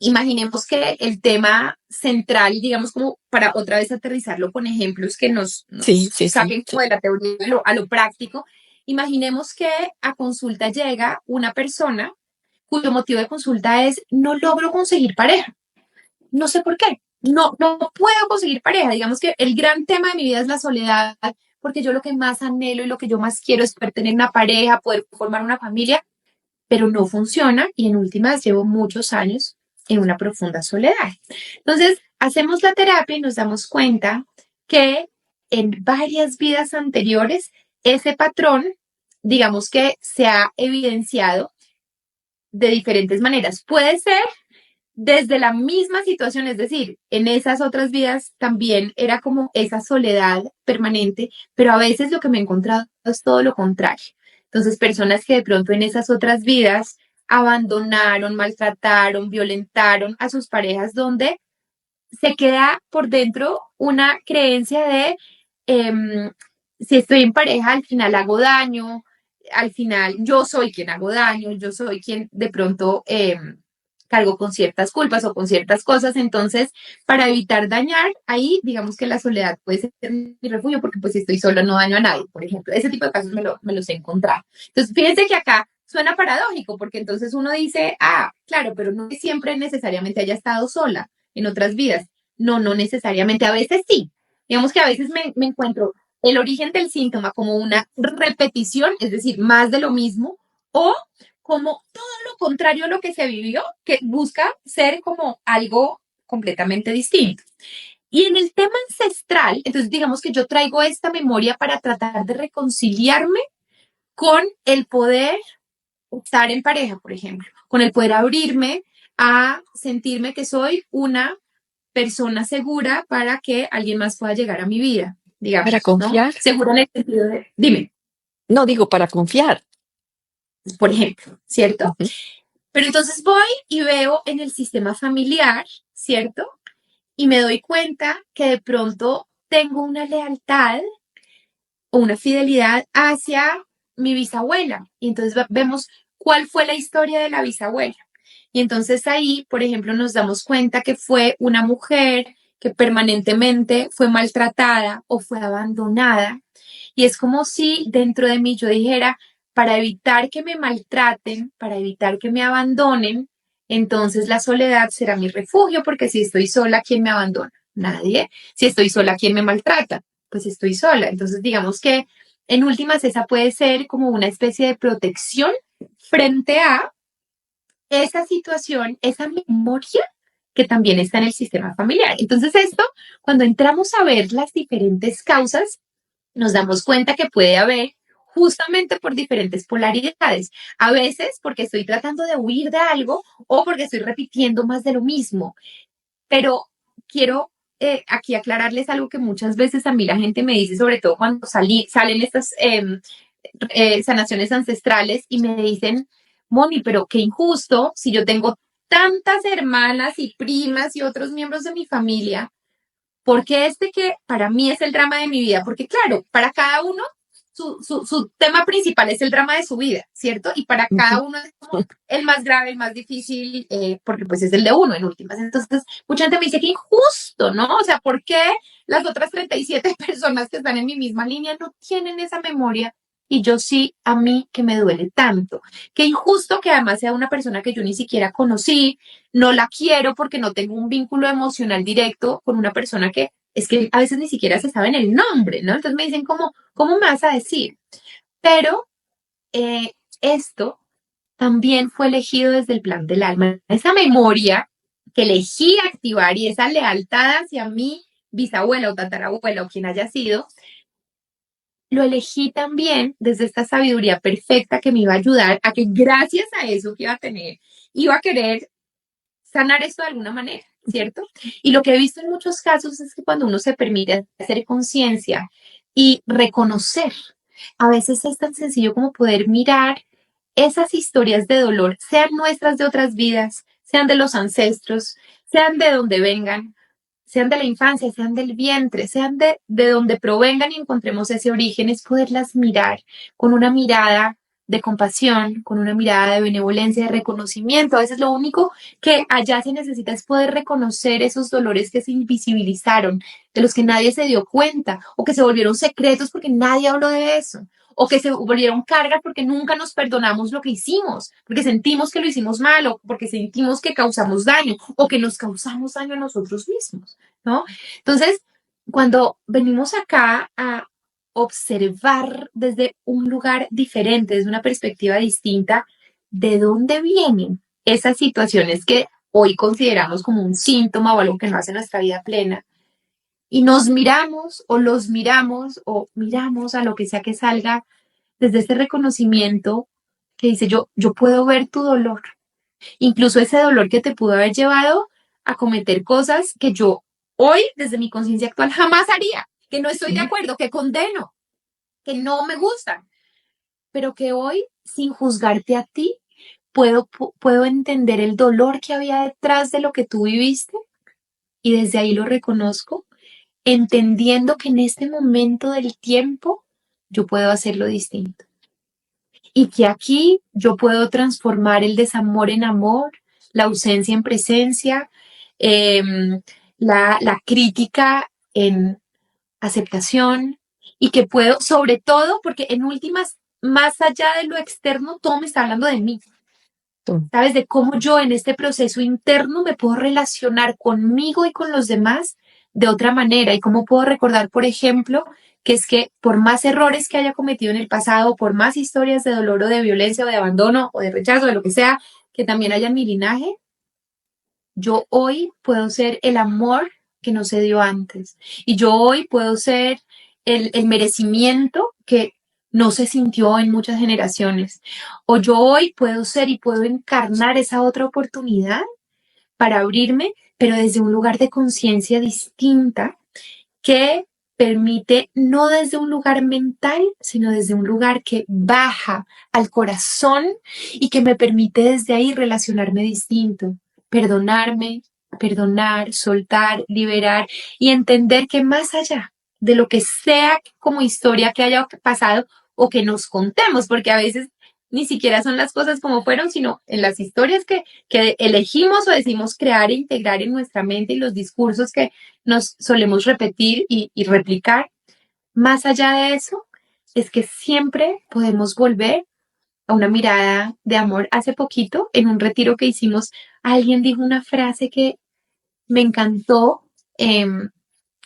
imaginemos que el tema central, digamos, como para otra vez aterrizarlo con ejemplos que Sí, nos sí, sí, saquen como sí. de la teoría a lo práctico, Imaginemos que a consulta llega una persona cuyo motivo de consulta es no logro conseguir pareja. No sé por qué. No puedo conseguir pareja. Digamos que el gran tema de mi vida es la soledad, porque yo lo que más anhelo y lo que yo más quiero es poder tener una pareja, poder formar una familia, pero no funciona y en últimas llevo muchos años en una profunda soledad. Entonces, hacemos la terapia y nos damos cuenta que en varias vidas anteriores ese patrón, digamos que se ha evidenciado de diferentes maneras. Puede ser desde la misma situación, es decir, en esas otras vidas también era como esa soledad permanente, pero a veces lo que me he encontrado es todo lo contrario. Entonces, personas que de pronto en esas otras vidas abandonaron, maltrataron, violentaron a sus parejas, donde se queda por dentro una creencia de si estoy en pareja, al final hago daño, al final yo soy quien hago daño, yo soy quien de pronto cargo con ciertas culpas o con ciertas cosas. Entonces, para evitar dañar, ahí digamos que la soledad puede ser mi refugio, porque pues si estoy sola no daño a nadie, por ejemplo. Ese tipo de casos me los he encontrado. Entonces, fíjense que acá suena paradójico, porque entonces uno dice, ah, claro, pero no siempre necesariamente haya estado sola en otras vidas. No necesariamente, a veces sí. Digamos que a veces me encuentro el origen del síntoma como una repetición, es decir, más de lo mismo, o como todo lo contrario a lo que se vivió, que busca ser como algo completamente distinto. Y en el tema ancestral, entonces digamos que yo traigo esta memoria para tratar de reconciliarme con el poder estar en pareja, por ejemplo, con el poder abrirme a sentirme que soy una persona segura para que alguien más pueda llegar a mi vida, Para digamos, ¿no? confiar. Segura en el sentido de, dime, No digo para confiar. por ejemplo, ¿cierto? Ujú. Pero entonces voy y veo en el sistema familiar, ¿cierto? Y me doy cuenta que de pronto tengo una lealtad o una fidelidad hacia mi bisabuela. Y entonces vemos cuál fue la historia de la bisabuela. Y entonces ahí, por ejemplo, nos damos cuenta que fue una mujer que permanentemente fue maltratada o fue abandonada. Y es como si dentro de mí yo dijera, para evitar que me maltraten, para evitar que me abandonen, entonces la soledad será mi refugio, porque si estoy sola, ¿quién me abandona? Nadie. Si estoy sola, ¿quién me maltrata? Pues estoy sola. Entonces, digamos que en últimas esa puede ser como una especie de protección frente a esa situación, esa memoria que también está en el sistema familiar. Entonces, esto, cuando entramos a ver las diferentes causas, nos damos cuenta que puede haber justamente por diferentes polaridades. A veces porque estoy tratando de huir de algo o porque estoy repitiendo más de lo mismo. Pero quiero aquí aclararles algo que muchas veces a mí la gente me dice, sobre todo cuando salen estas sanaciones ancestrales y me dicen, Moni, pero qué injusto si yo tengo tantas hermanas y primas y otros miembros de mi familia, porque este que para mí es el drama de mi vida, porque claro, para cada uno su tema principal es el drama de su vida, ¿cierto? Y para cada Ujú. uno es como el más grave, el más difícil, porque pues es el de uno en últimas. Entonces, mucha gente me dice que injusto, ¿no? O sea, ¿por qué las otras 37 personas que están en mi misma línea no tienen esa memoria? Y yo sí, a mí que me duele tanto. Qué injusto que además sea una persona que yo ni siquiera conocí, no la quiero porque no tengo un vínculo emocional directo con una persona que es que a veces ni siquiera se saben el nombre, ¿no? Entonces me dicen, ¿cómo me vas a decir? Pero esto también fue elegido desde el plan del alma. Esa memoria que elegí activar y esa lealtad hacia mi bisabuela o tatarabuela o quien haya sido, lo elegí también desde esta sabiduría perfecta que me iba a ayudar a que gracias a eso que iba a tener, iba a querer sanar esto de alguna manera, ¿cierto? Y lo que he visto en muchos casos es que cuando uno se permite hacer conciencia y reconocer, a veces es tan sencillo como poder mirar esas historias de dolor, sean nuestras de otras vidas, sean de los ancestros, sean de donde vengan, sean de la infancia, sean del vientre, sean de donde provengan y encontremos ese origen, es poderlas mirar con una mirada de compasión, con una mirada de benevolencia, de reconocimiento. A veces lo único que allá se necesita es poder reconocer esos dolores que se invisibilizaron, de los que nadie se dio cuenta o que se volvieron secretos porque nadie habló de eso, o que se volvieron cargas porque nunca nos perdonamos lo que hicimos, porque sentimos que lo hicimos mal o porque sentimos que causamos daño o que nos causamos daño a nosotros mismos, ¿no? Entonces, cuando venimos acá a observar desde un lugar diferente, desde una perspectiva distinta, ¿de dónde vienen esas situaciones que hoy consideramos como un síntoma o algo que no hace nuestra vida plena? Y nos miramos o los miramos o miramos a lo que sea que salga desde ese reconocimiento que dice yo puedo ver tu dolor, incluso ese dolor que te pudo haber llevado a cometer cosas que yo hoy desde mi conciencia actual jamás haría, que no estoy de Sí. acuerdo, que condeno, que no me gustan, pero que hoy sin juzgarte a ti puedo entender el dolor que había detrás de lo que tú viviste y desde ahí lo reconozco, entendiendo que en este momento del tiempo yo puedo hacerlo distinto y que aquí yo puedo transformar el desamor en amor, la ausencia en presencia, eh, la crítica en aceptación y que puedo, sobre todo, porque en últimas, más allá de lo externo, todo me está hablando de mí. Tú. ¿Sabes? De cómo yo en este proceso interno me puedo relacionar conmigo y con los demás de otra manera y cómo puedo recordar, por ejemplo, que es que por más errores que haya cometido en el pasado, por más historias de dolor o de violencia o de abandono o de rechazo, de lo que sea, que también haya en mi linaje, yo hoy puedo ser el amor que no se dio antes. Y yo hoy puedo ser el merecimiento que no se sintió en muchas generaciones. O yo hoy puedo ser y puedo encarnar esa otra oportunidad para abrirme, pero desde un lugar de conciencia distinta que permite no desde un lugar mental, sino desde un lugar que baja al corazón y que me permite desde ahí relacionarme distinto, perdonarme, perdonar, soltar, liberar y entender que más allá de lo que sea como historia que haya pasado o que nos contemos, porque a veces ni siquiera son las cosas como fueron, sino en las historias que elegimos o decimos crear e integrar en nuestra mente y los discursos que nos solemos repetir y replicar. Más allá de eso, es que siempre podemos volver a una mirada de amor. Hace poquito, en un retiro que hicimos, alguien dijo una frase que me encantó, eh,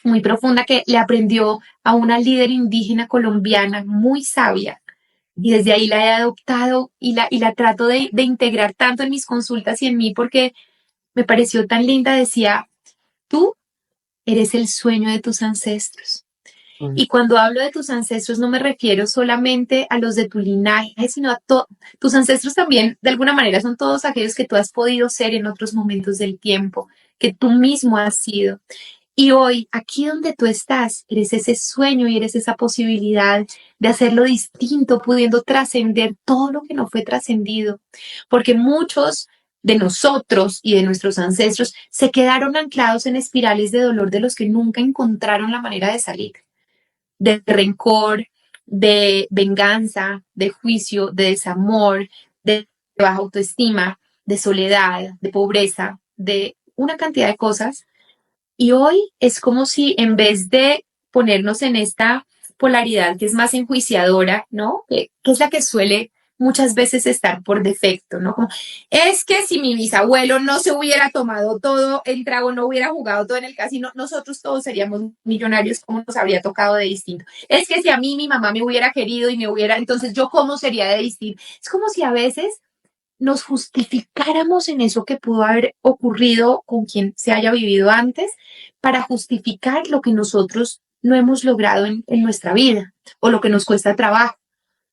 muy profunda, que le aprendió a una líder indígena colombiana muy sabia. Y desde ahí la he adoptado y la trato de integrar tanto en mis consultas y en mí porque me pareció tan linda. Decía, tú eres el sueño de tus ancestros. Mm. Y cuando hablo de tus ancestros no me refiero solamente a los de tu linaje, sino a tus ancestros también, de alguna manera, son todos aquellos que tú has podido ser en otros momentos del tiempo, que tú mismo has sido. Y hoy, aquí donde tú estás, eres ese sueño y eres esa posibilidad de hacerlo distinto, pudiendo trascender todo lo que no fue trascendido. Porque muchos de nosotros y de nuestros ancestros se quedaron anclados en espirales de dolor de los que nunca encontraron la manera de salir, de rencor, de venganza, de juicio, de desamor, de baja autoestima, de soledad, de pobreza, de una cantidad de cosas. Y hoy es como si en vez de ponernos en esta polaridad que es más enjuiciadora, ¿no? Que es la que suele muchas veces estar por defecto, ¿no? Como, es que si mi bisabuelo no se hubiera tomado todo el trago, no hubiera jugado todo en el casino, nosotros todos seríamos millonarios, como nos habría tocado de distinto. Es que si a mí mi mamá me hubiera querido y me hubiera, entonces yo cómo sería de distinto. Es como si a veces nos justificáramos en eso que pudo haber ocurrido con quien se haya vivido antes para justificar lo que nosotros no hemos logrado en nuestra vida o lo que nos cuesta trabajo,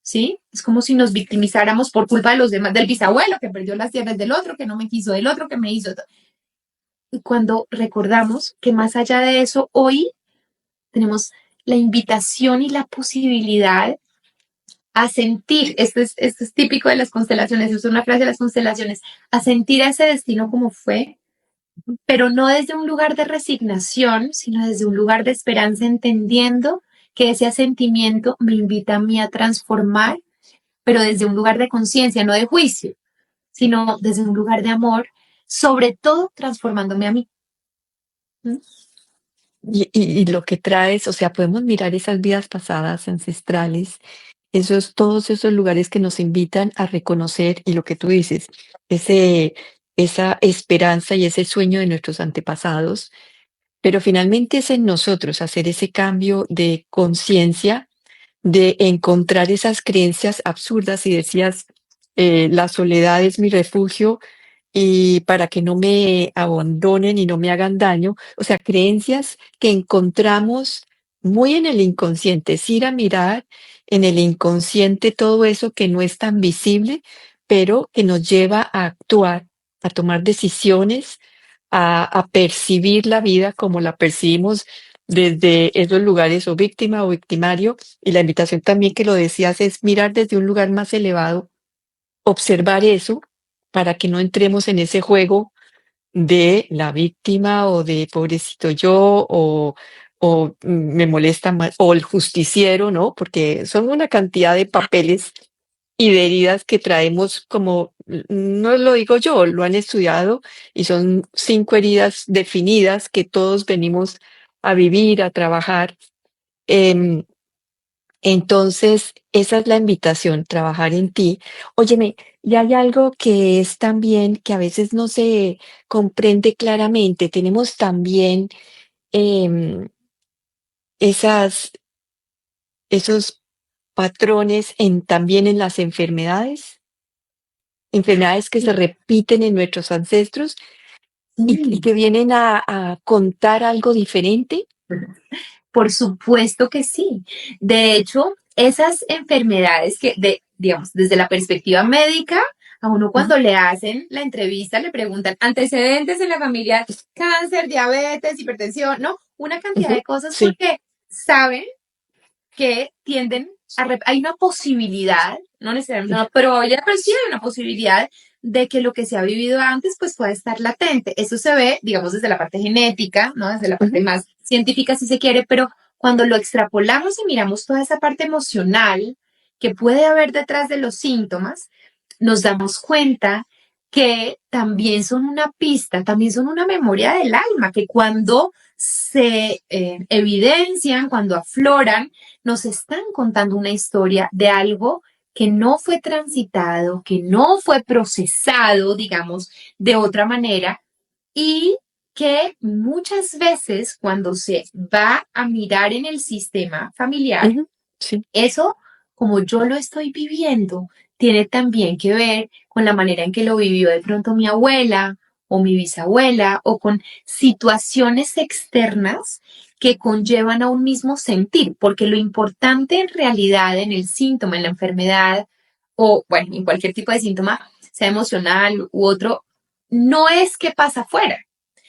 ¿sí? Es como si nos victimizáramos por culpa de los demás, del bisabuelo que perdió las tierras del otro, que no me quiso, del otro que me hizo. Y cuando recordamos que más allá de eso, hoy tenemos la invitación y la posibilidad a sentir, esto es típico de las constelaciones, es una frase de las constelaciones, a sentir ese destino como fue, pero no desde un lugar de resignación, sino desde un lugar de esperanza, entendiendo que ese sentimiento me invita a mí a transformar, pero desde un lugar de conciencia, no de juicio, sino desde un lugar de amor, sobre todo transformándome a mí. ¿Mm? Y lo que traes, o sea, podemos mirar esas vidas pasadas ancestrales todos esos lugares que nos invitan a reconocer y lo que tú dices, ese, esa esperanza y ese sueño de nuestros antepasados, pero finalmente es en nosotros hacer ese cambio de conciencia, de encontrar esas creencias absurdas y decías, la soledad es mi refugio y para que no me abandonen y no me hagan daño. O sea, creencias que encontramos muy en el inconsciente. Es ir a mirar en el inconsciente todo eso que no es tan visible, pero que nos lleva a actuar, a tomar decisiones, a percibir la vida como la percibimos desde esos lugares o víctima o victimario. Y la invitación también que lo decías es mirar desde un lugar más elevado, observar eso para que no entremos en ese juego de la víctima o de pobrecito yo me molesta más, o el justiciero, ¿no? Porque son una cantidad de papeles y de heridas que traemos como, no lo digo yo, lo han estudiado y son 5 heridas definidas que todos venimos a vivir, a trabajar. Em, entonces, esa es la invitación, trabajar en ti. Óyeme, y hay algo que es también que a veces no se comprende claramente. Tenemos también em, esas, esos patrones también en las enfermedades que se repiten en nuestros ancestros y Sí. que vienen a contar algo diferente. Por supuesto que sí. De hecho, esas enfermedades digamos, desde la perspectiva médica, a uno Ujú, cuando le hacen la entrevista le preguntan antecedentes en la familia, cáncer, diabetes, hipertensión, ¿no? Una cantidad ujú, de cosas sí. porque saben que tienden hay una posibilidad, no necesariamente una probabilidad, pero sí hay una posibilidad de que lo que se ha vivido antes pues pueda estar latente. Eso se ve, digamos, desde la parte genética, ¿no? Desde la parte Ujú, más científica si se quiere, pero cuando lo extrapolamos y miramos toda esa parte emocional que puede haber detrás de los síntomas, nos damos cuenta que también son una pista, también son una memoria del alma, que cuando se evidencian, cuando afloran, nos están contando una historia de algo que no fue transitado, que no fue procesado, digamos, de otra manera y que muchas veces cuando se va a mirar en el sistema familiar, ujú, sí. eso, como yo lo estoy viviendo, tiene también que ver con la manera en que lo vivió de pronto mi abuela o mi bisabuela o con situaciones externas que conllevan a un mismo sentir, porque lo importante en realidad en el síntoma, en la enfermedad o, bueno, en cualquier tipo de síntoma, sea emocional u otro, no es qué pasa afuera,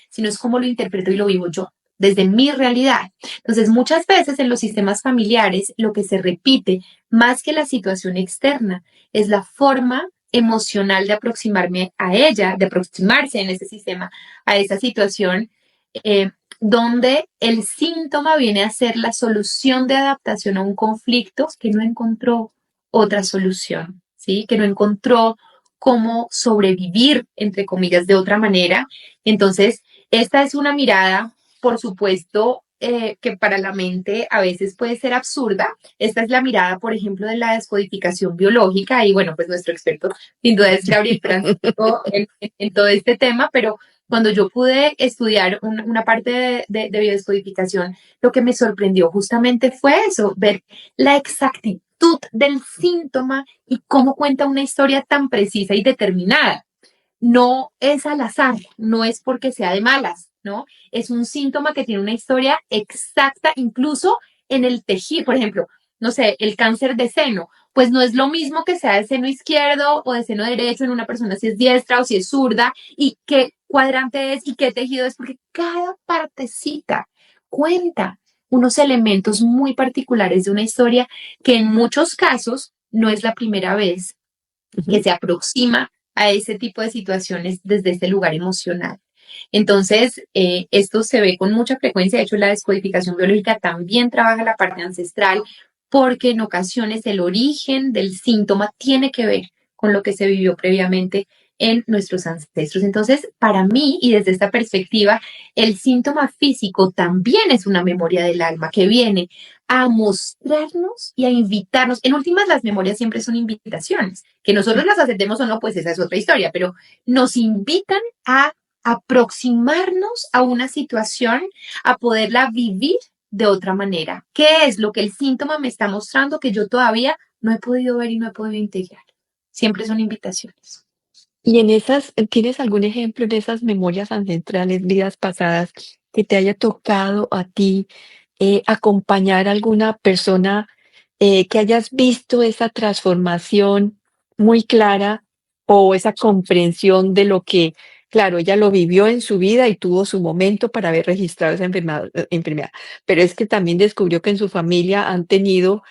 sino es cómo lo interpreto y lo vivo yo, desde mi realidad. Entonces, muchas veces en los sistemas familiares lo que se repite más que la situación externa es la forma emocional de aproximarme a ella, de aproximarse en ese sistema a esa situación, eh, donde el síntoma viene a ser la solución de adaptación a un conflicto que no encontró otra solución, ¿sí? Que no encontró cómo sobrevivir, entre comillas, de otra manera. Entonces, esta es una mirada, por supuesto, que para la mente a veces puede ser absurda. Esta es la mirada, por ejemplo, de la descodificación biológica y bueno, pues nuestro experto sin duda es Gabriel Francisco en todo este tema, pero cuando yo pude estudiar una parte de biodescodificación, lo que me sorprendió justamente fue eso, ver la exactitud del síntoma y cómo cuenta una historia tan precisa y determinada. No es al azar, no es porque sea de malas, ¿no? Es un síntoma que tiene una historia exacta, incluso en el tejido, por ejemplo, no sé, el cáncer de seno, pues no es lo mismo que sea de seno izquierdo o de seno derecho en una persona si es diestra o si es zurda y qué cuadrante es y qué tejido es, porque cada partecita cuenta unos elementos muy particulares de una historia que en muchos casos no es la primera vez que Ujú, se aproxima a ese tipo de situaciones desde ese lugar emocional. Entonces, esto se ve con mucha frecuencia. De hecho, la descodificación biológica también trabaja la parte ancestral porque en ocasiones el origen del síntoma tiene que ver con lo que se vivió previamente en nuestros ancestros. Entonces, para mí, y desde esta perspectiva, el síntoma físico también es una memoria del alma que viene a mostrarnos y a invitarnos. En últimas, las memorias siempre son invitaciones. Que nosotros las aceptemos o no, pues esa es otra historia, pero nos invitan a aproximarnos a una situación, a poderla vivir de otra manera. ¿Qué es lo que el síntoma me está mostrando que yo todavía no he podido ver y no he podido integrar? Siempre son invitaciones. Y en esas, ¿tienes algún ejemplo de esas memorias ancestrales, vidas pasadas, que te haya tocado a ti acompañar a alguna persona que hayas visto esa transformación muy clara o esa comprensión de lo que, claro, ella lo vivió en su vida y tuvo su momento para haber registrado esa enfermedad, pero es que también descubrió que en su familia han tenido,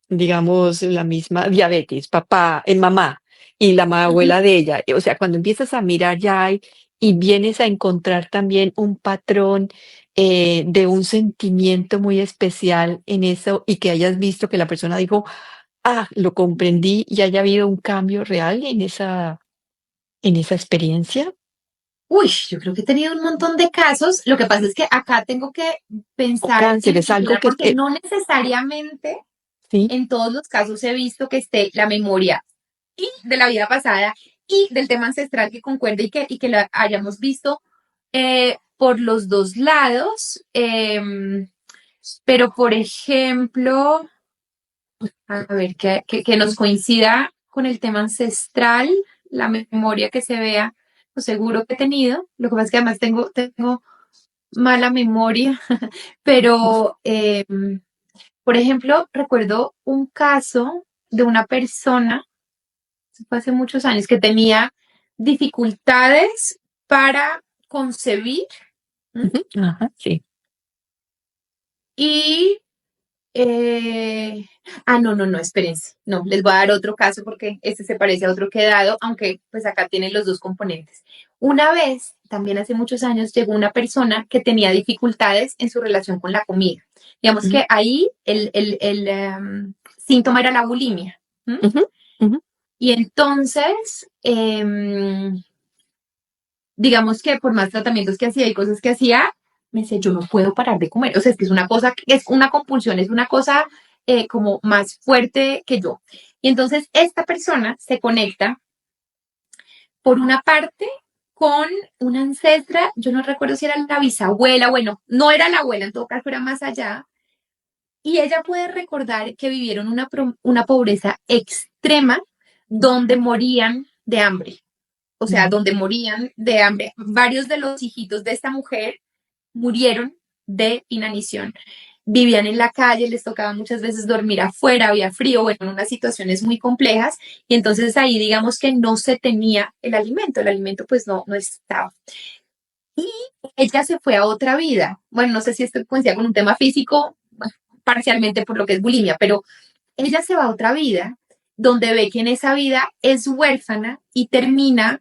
digamos, la misma diabetes, papá, mamá y la Ujú. abuela de ella. O sea, cuando empiezas a mirar ya hay y vienes a encontrar también un patrón de un sentimiento muy especial en eso y que hayas visto que la persona dijo, ah, lo comprendí y haya habido un cambio real en esa experiencia. Uy, yo creo que he tenido un montón de casos. Lo que pasa es que acá tengo que O pensar cáncer, en es algo particular que, porque no necesariamente sí. en todos los casos he visto que esté la memoria y de la vida pasada y del tema ancestral que concuerde y que la hayamos visto por los dos lados. Pero, por ejemplo, a ver, que nos coincida con el tema ancestral, la memoria que se vea, pues seguro que he tenido. Lo que pasa es que además tengo mala memoria, pero, por ejemplo, recuerdo un caso de una persona, eso fue hace muchos años, que tenía dificultades para concebir. ¿M? Ujú, ajá, sí. Y no, espérense. No, les voy a dar otro caso porque este se parece a otro que he dado, aunque pues acá tienen los dos componentes. Una vez, también hace muchos años, llegó una persona que tenía dificultades en su relación con la comida. Digamos Ujú, que ahí el síntoma era la bulimia. ¿M? ujú, ujú. Y entonces, digamos que por más tratamientos que hacía y cosas que hacía, me decía, yo no puedo parar de comer. O sea, es que es una cosa, es una compulsión, es una cosa como más fuerte que yo. Y entonces esta persona se conecta, por una parte, con una ancestra, yo no recuerdo si era la bisabuela, bueno, no era la abuela, en todo caso era más allá, y ella puede recordar que vivieron una pobreza extrema donde morían de hambre, o sea, Ujú. donde morían de hambre. Varios de los hijitos de esta mujer murieron de inanición. Vivían en la calle, les tocaba muchas veces dormir afuera, había frío, bueno, en unas situaciones muy complejas, y entonces ahí digamos que no se tenía el alimento pues no estaba. Y ella se fue a otra vida. Bueno, no sé si esto coincide con un tema físico, bueno, parcialmente por lo que es bulimia, pero ella se va a otra vida donde ve que en esa vida es huérfana y termina,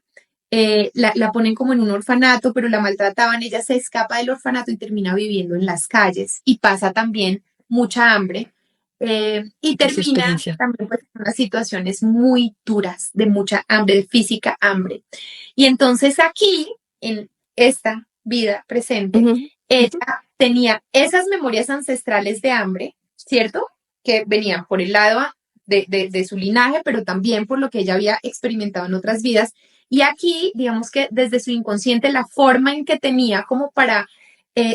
la ponen como en un orfanato, pero la maltrataban, ella se escapa del orfanato y termina viviendo en las calles y pasa también mucha hambre, y Esa termina experiencia. también pues, en unas situaciones muy duras de mucha hambre, de física hambre. Y entonces aquí, en esta vida presente, Ujú, ujú. ella tenía esas memorias ancestrales de hambre, ¿cierto? Que venían por el lado de su linaje, pero también por lo que ella había experimentado en otras vidas. Y aquí, digamos que desde su inconsciente, la forma en que tenía como para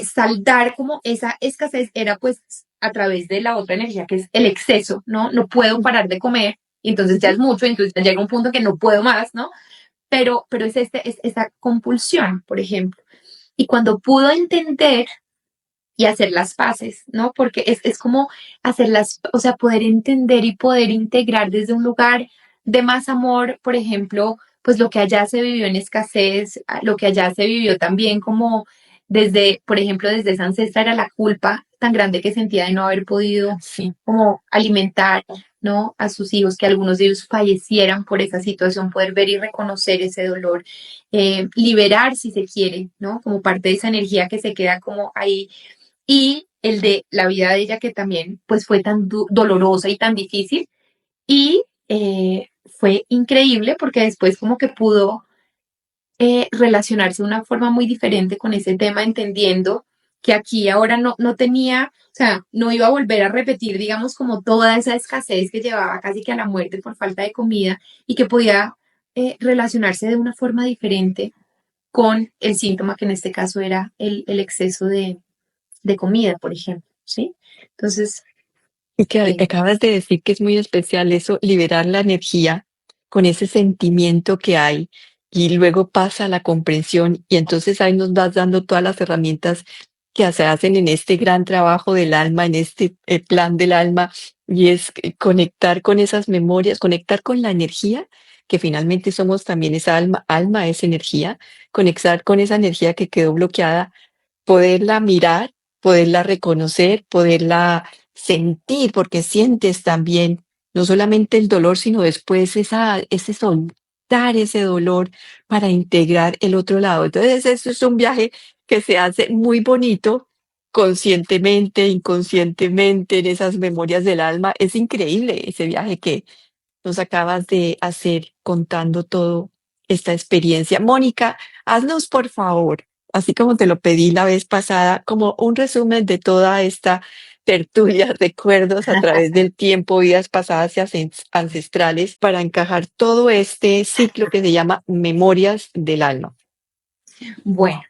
saldar como esa escasez era pues a través de la otra energía, que es el exceso, ¿no? No puedo Ujú, parar de comer, y entonces ya ujú. es mucho, entonces ya llega un punto que no puedo más, ¿no? Pero es esa compulsión, por ejemplo. Y cuando pudo entender y hacer las paces, ¿no? Porque es como hacerlas, o sea, poder entender y poder integrar desde un lugar de más amor, por ejemplo, pues lo que allá se vivió en escasez, lo que allá se vivió también como desde, por ejemplo, desde esa ancestra era la culpa tan grande que sentía de no haber podido Sí. como alimentar, ¿no? A sus hijos, que algunos de ellos fallecieran por esa situación, poder ver y reconocer ese dolor, liberar si se quiere, ¿no? Como parte de esa energía que se queda como ahí, y el de la vida de ella que también pues fue tan dolorosa y tan difícil, y fue increíble porque después como que pudo relacionarse de una forma muy diferente con ese tema, entendiendo que aquí ahora no tenía, o sea, no iba a volver a repetir, digamos, como toda esa escasez que llevaba casi que a la muerte por falta de comida y que podía relacionarse de una forma diferente con el síntoma que en este caso era el exceso de comida, por ejemplo, ¿sí? Entonces, Y que eh, acabas de decir que es muy especial eso, liberar la energía con ese sentimiento que hay y luego pasa a la comprensión y entonces ahí nos vas dando todas las herramientas que se hacen en este gran trabajo del alma, en este plan del alma y es conectar con esas memorias, conectar con la energía, que finalmente somos también esa alma, alma es energía, conectar con esa energía que quedó bloqueada, poderla mirar, poderla reconocer, poderla sentir, porque sientes también no solamente el dolor, sino después ese soltar ese dolor para integrar el otro lado. Entonces, eso es un viaje que se hace muy bonito, conscientemente, inconscientemente, en esas memorias del alma. Es increíble ese viaje que nos acabas de hacer contando todo esta experiencia. Mónica, haznos por favor, así como te lo pedí la vez pasada, como un resumen de toda esta tertulia, recuerdos a través del tiempo, vidas pasadas y ancestrales, para encajar todo este ciclo que se llama Memorias del Alma. bueno.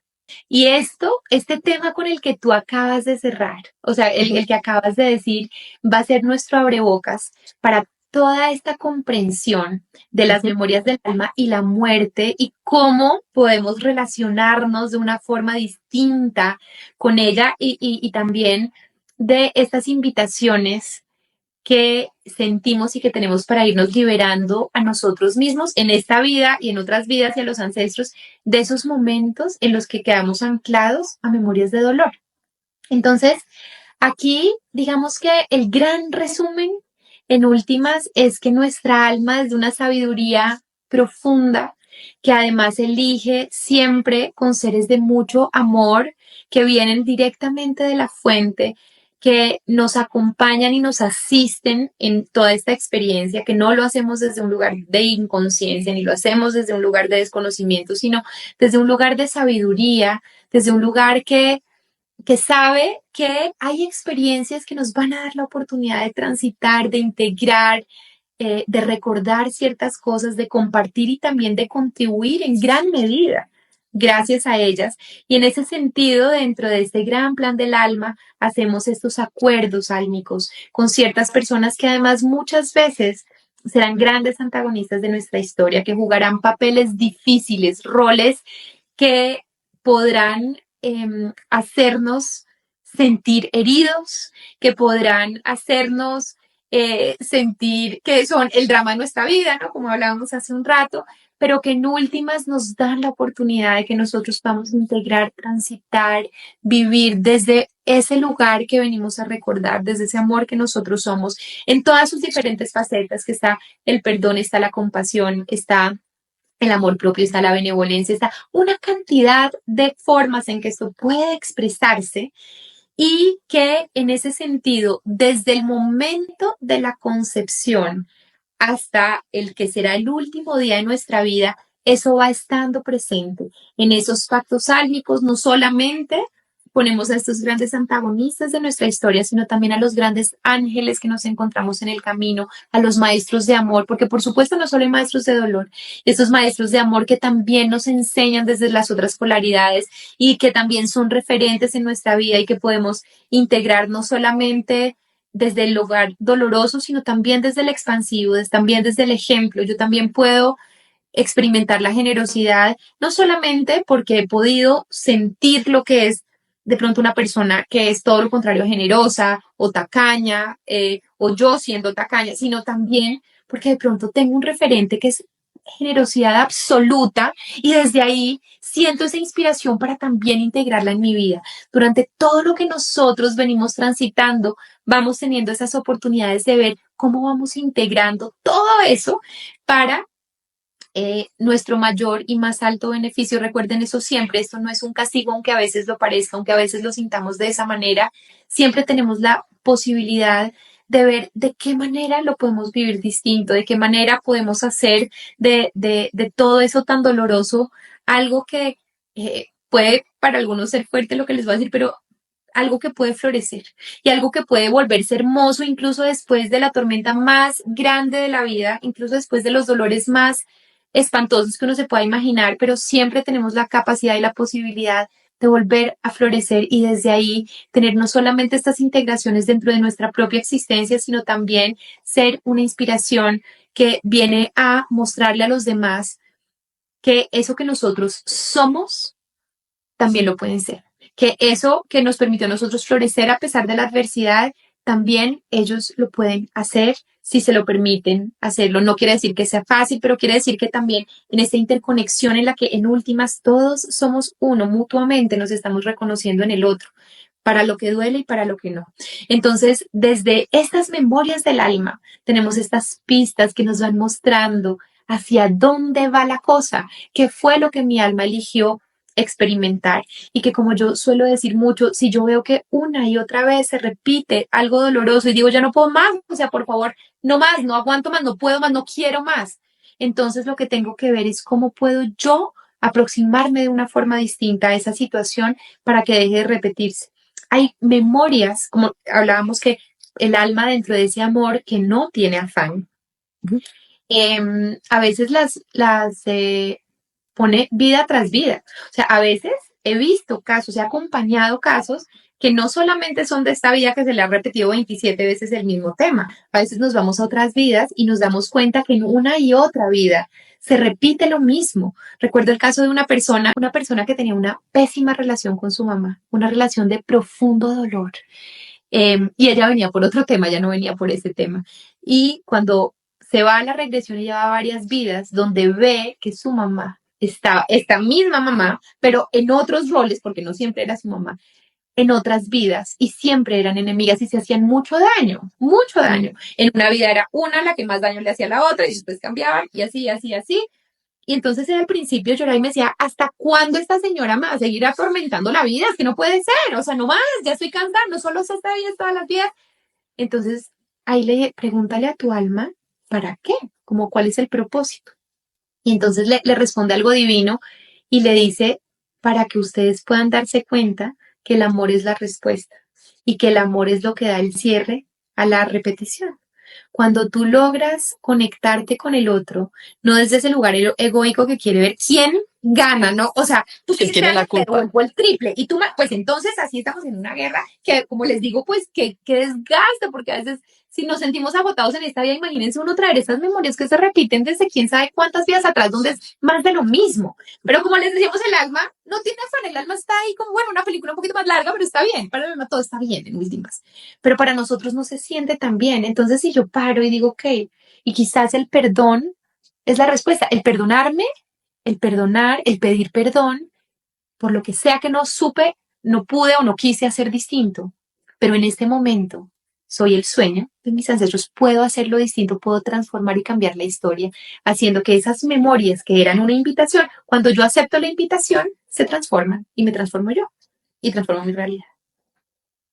Y este tema con el que tú acabas de cerrar, o sea, Ujú, el que acabas de decir, va a ser nuestro abrebocas para toda esta comprensión de las ujú. memorias del alma y la muerte y cómo podemos relacionarnos de una forma distinta con ella y también de estas invitaciones que sentimos y que tenemos para irnos liberando a nosotros mismos en esta vida y en otras vidas y a los ancestros de esos momentos en los que quedamos anclados a memorias de dolor. Entonces, aquí digamos que el gran resumen en últimas es que nuestra alma es de una sabiduría profunda que además elige siempre con seres de mucho amor que vienen directamente de la fuente, que nos acompañan y nos asisten en toda esta experiencia, que no lo hacemos desde un lugar de inconsciencia, ni lo hacemos desde un lugar de desconocimiento, sino desde un lugar de sabiduría, desde un lugar que sabe que hay experiencias que nos van a dar la oportunidad de transitar, de integrar, de recordar ciertas cosas, de compartir y también de contribuir en gran medida gracias a ellas. Y en ese sentido, dentro de este gran plan del alma, hacemos estos acuerdos álmicos con ciertas personas que además muchas veces serán grandes antagonistas de nuestra historia, que jugarán papeles difíciles, roles que podrán hacernos sentir heridos, que podrán hacernos sentir que son el drama de nuestra vida, ¿no? Como hablábamos hace un rato, pero que en últimas nos dan la oportunidad de que nosotros podamos integrar, transitar, vivir desde ese lugar que venimos a recordar, desde ese amor que nosotros somos, en todas sus diferentes facetas, que está el perdón, está la compasión, está el amor propio, está la benevolencia, está una cantidad de formas en que esto puede expresarse y que en ese sentido, desde el momento de la concepción hasta el que será el último día de nuestra vida, eso va estando presente en esos pactos álmicos, no solamente ponemos a estos grandes antagonistas de nuestra historia, sino también a los grandes ángeles que nos encontramos en el camino, a los maestros de amor, porque por supuesto no solo hay maestros de dolor, estos maestros de amor que también nos enseñan desde las otras polaridades y que también son referentes en nuestra vida y que podemos integrar no solamente desde el lugar doloroso, sino también desde el expansivo, también desde el ejemplo. Yo también puedo experimentar la generosidad, no solamente porque he podido sentir lo que es de pronto una persona que es todo lo contrario generosa o tacaña, o yo siendo tacaña, sino también porque de pronto tengo un referente que es generosidad absoluta y desde ahí siento esa inspiración para también integrarla en mi vida. Durante todo lo que nosotros venimos transitando, vamos teniendo esas oportunidades de ver cómo vamos integrando todo eso para nuestro mayor y más alto beneficio. Recuerden eso siempre, esto no es un castigo, aunque a veces lo parezca, aunque a veces lo sintamos de esa manera, siempre tenemos la posibilidad de ver de qué manera lo podemos vivir distinto, de qué manera podemos hacer de todo eso tan doloroso algo que puede para algunos ser fuerte lo que les voy a decir, pero algo que puede florecer y algo que puede volverse hermoso incluso después de la tormenta más grande de la vida, incluso después de los dolores más espantosos que uno se pueda imaginar, pero siempre tenemos la capacidad y la posibilidad de volver a florecer y desde ahí tener no solamente estas integraciones dentro de nuestra propia existencia, sino también ser una inspiración que viene a mostrarle a los demás que eso que nosotros somos también lo pueden ser. Que eso que nos permitió a nosotros florecer a pesar de la adversidad, también ellos lo pueden hacer si se lo permiten hacerlo. No quiere decir que sea fácil, pero quiere decir que también en esta interconexión en la que en últimas todos somos uno, mutuamente nos estamos reconociendo en el otro, para lo que duele y para lo que no. Entonces, desde estas memorias del alma, tenemos estas pistas que nos van mostrando hacia dónde va la cosa, qué fue lo que mi alma eligió experimentar y que como yo suelo decir mucho, si yo veo que una y otra vez se repite algo doloroso y digo, ya no puedo más, o sea, por favor, no más, no aguanto más, no puedo más, no quiero más. Entonces lo que tengo que ver es cómo puedo yo aproximarme de una forma distinta a esa situación para que deje de repetirse. Hay memorias, como hablábamos que el alma dentro de ese amor que no tiene afán, a veces las pone vida tras vida. O sea, a veces he visto casos, he acompañado casos que no solamente son de esta vida que se le ha repetido 27 veces el mismo tema. A veces nos vamos a otras vidas y nos damos cuenta que en una y otra vida se repite lo mismo. Recuerdo el caso de una persona que tenía una pésima relación con su mamá, una relación de profundo dolor. Y ella venía por otro tema, ya no venía por ese tema. Y cuando se va a la regresión y lleva varias vidas donde ve que su mamá está, esta misma mamá, pero en otros roles, porque no siempre era su mamá, en otras vidas y siempre eran enemigas y se hacían mucho daño. En una vida era una la que más daño le hacía a la otra y después cambiaban y así, así, así. Y entonces al principio lloraba y me decía, ¿hasta cuándo esta señora me va a seguir atormentando la vida? Es que no puede ser, o sea, no más, ya estoy cansada, no solo es esta vida, es todas las vidas. Entonces ahí le pregúntale a tu alma, ¿para qué? Como cuál es el propósito. Y entonces le responde algo divino y le dice, para que ustedes puedan darse cuenta que el amor es la respuesta y que el amor es lo que da el cierre a la repetición. Cuando tú logras conectarte con el otro, no desde ese lugar egoico que quiere ver quién gana, ¿no? O sea, tú ¿Quién quisiste tiene la algo, te culpa? devuelvo el triple. Y tú, pues entonces así estamos en una guerra que, como les digo, pues que desgaste, porque a veces si nos sentimos agotados en esta vida, imagínense uno traer esas memorias que se repiten desde quién sabe cuántas vidas atrás, donde es más de lo mismo. Pero como les decíamos, el alma no tiene afán, el alma está ahí como, bueno, una película un poquito más larga, pero está bien, para el alma todo está bien en últimas. Pero para nosotros no se siente tan bien. Entonces, si yo paro y digo, ok, y quizás el perdón es la respuesta, el perdonarme, el perdonar, el pedir perdón por lo que sea que no supe, no pude o no quise hacer distinto, pero en este momento soy el sueño de mis ancestros, puedo hacerlo distinto, puedo transformar y cambiar la historia, haciendo que esas memorias que eran una invitación, cuando yo acepto la invitación, se transforman y me transformo yo y transformo mi realidad.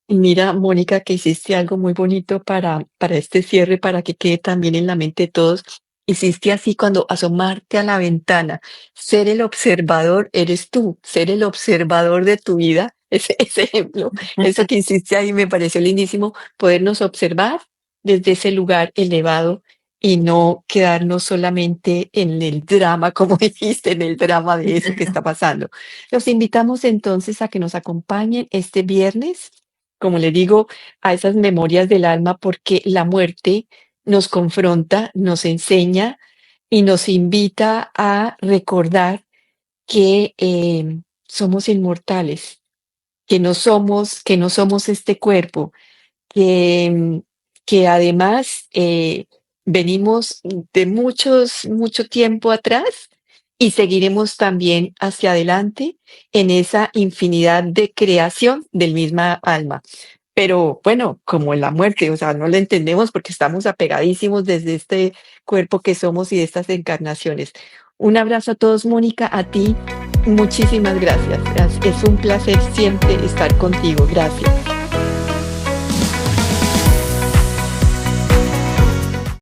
Y mira, Mónica, que hiciste algo muy bonito para este cierre, para que quede también en la mente de todos. Hiciste así cuando asomarte a la ventana, ser el observador, eres tú, ser el observador de tu vida, ese ejemplo, eso que hiciste ahí me pareció lindísimo, podernos observar desde ese lugar elevado y no quedarnos solamente en el drama, como dijiste, en el drama de eso que está pasando. Los invitamos entonces a que nos acompañen este viernes, como le digo, a esas memorias del alma, porque la muerte nos confronta, nos enseña y nos invita a recordar que somos inmortales, que no somos este cuerpo, que, que además venimos de mucho tiempo atrás y seguiremos también hacia adelante en esa infinidad de creación del misma alma. Pero bueno, como en la muerte, o sea, no la entendemos porque estamos apegadísimos desde este cuerpo que somos y de estas encarnaciones. Un abrazo a todos, Mónica, a ti, muchísimas gracias. Es un placer siempre estar contigo. Gracias.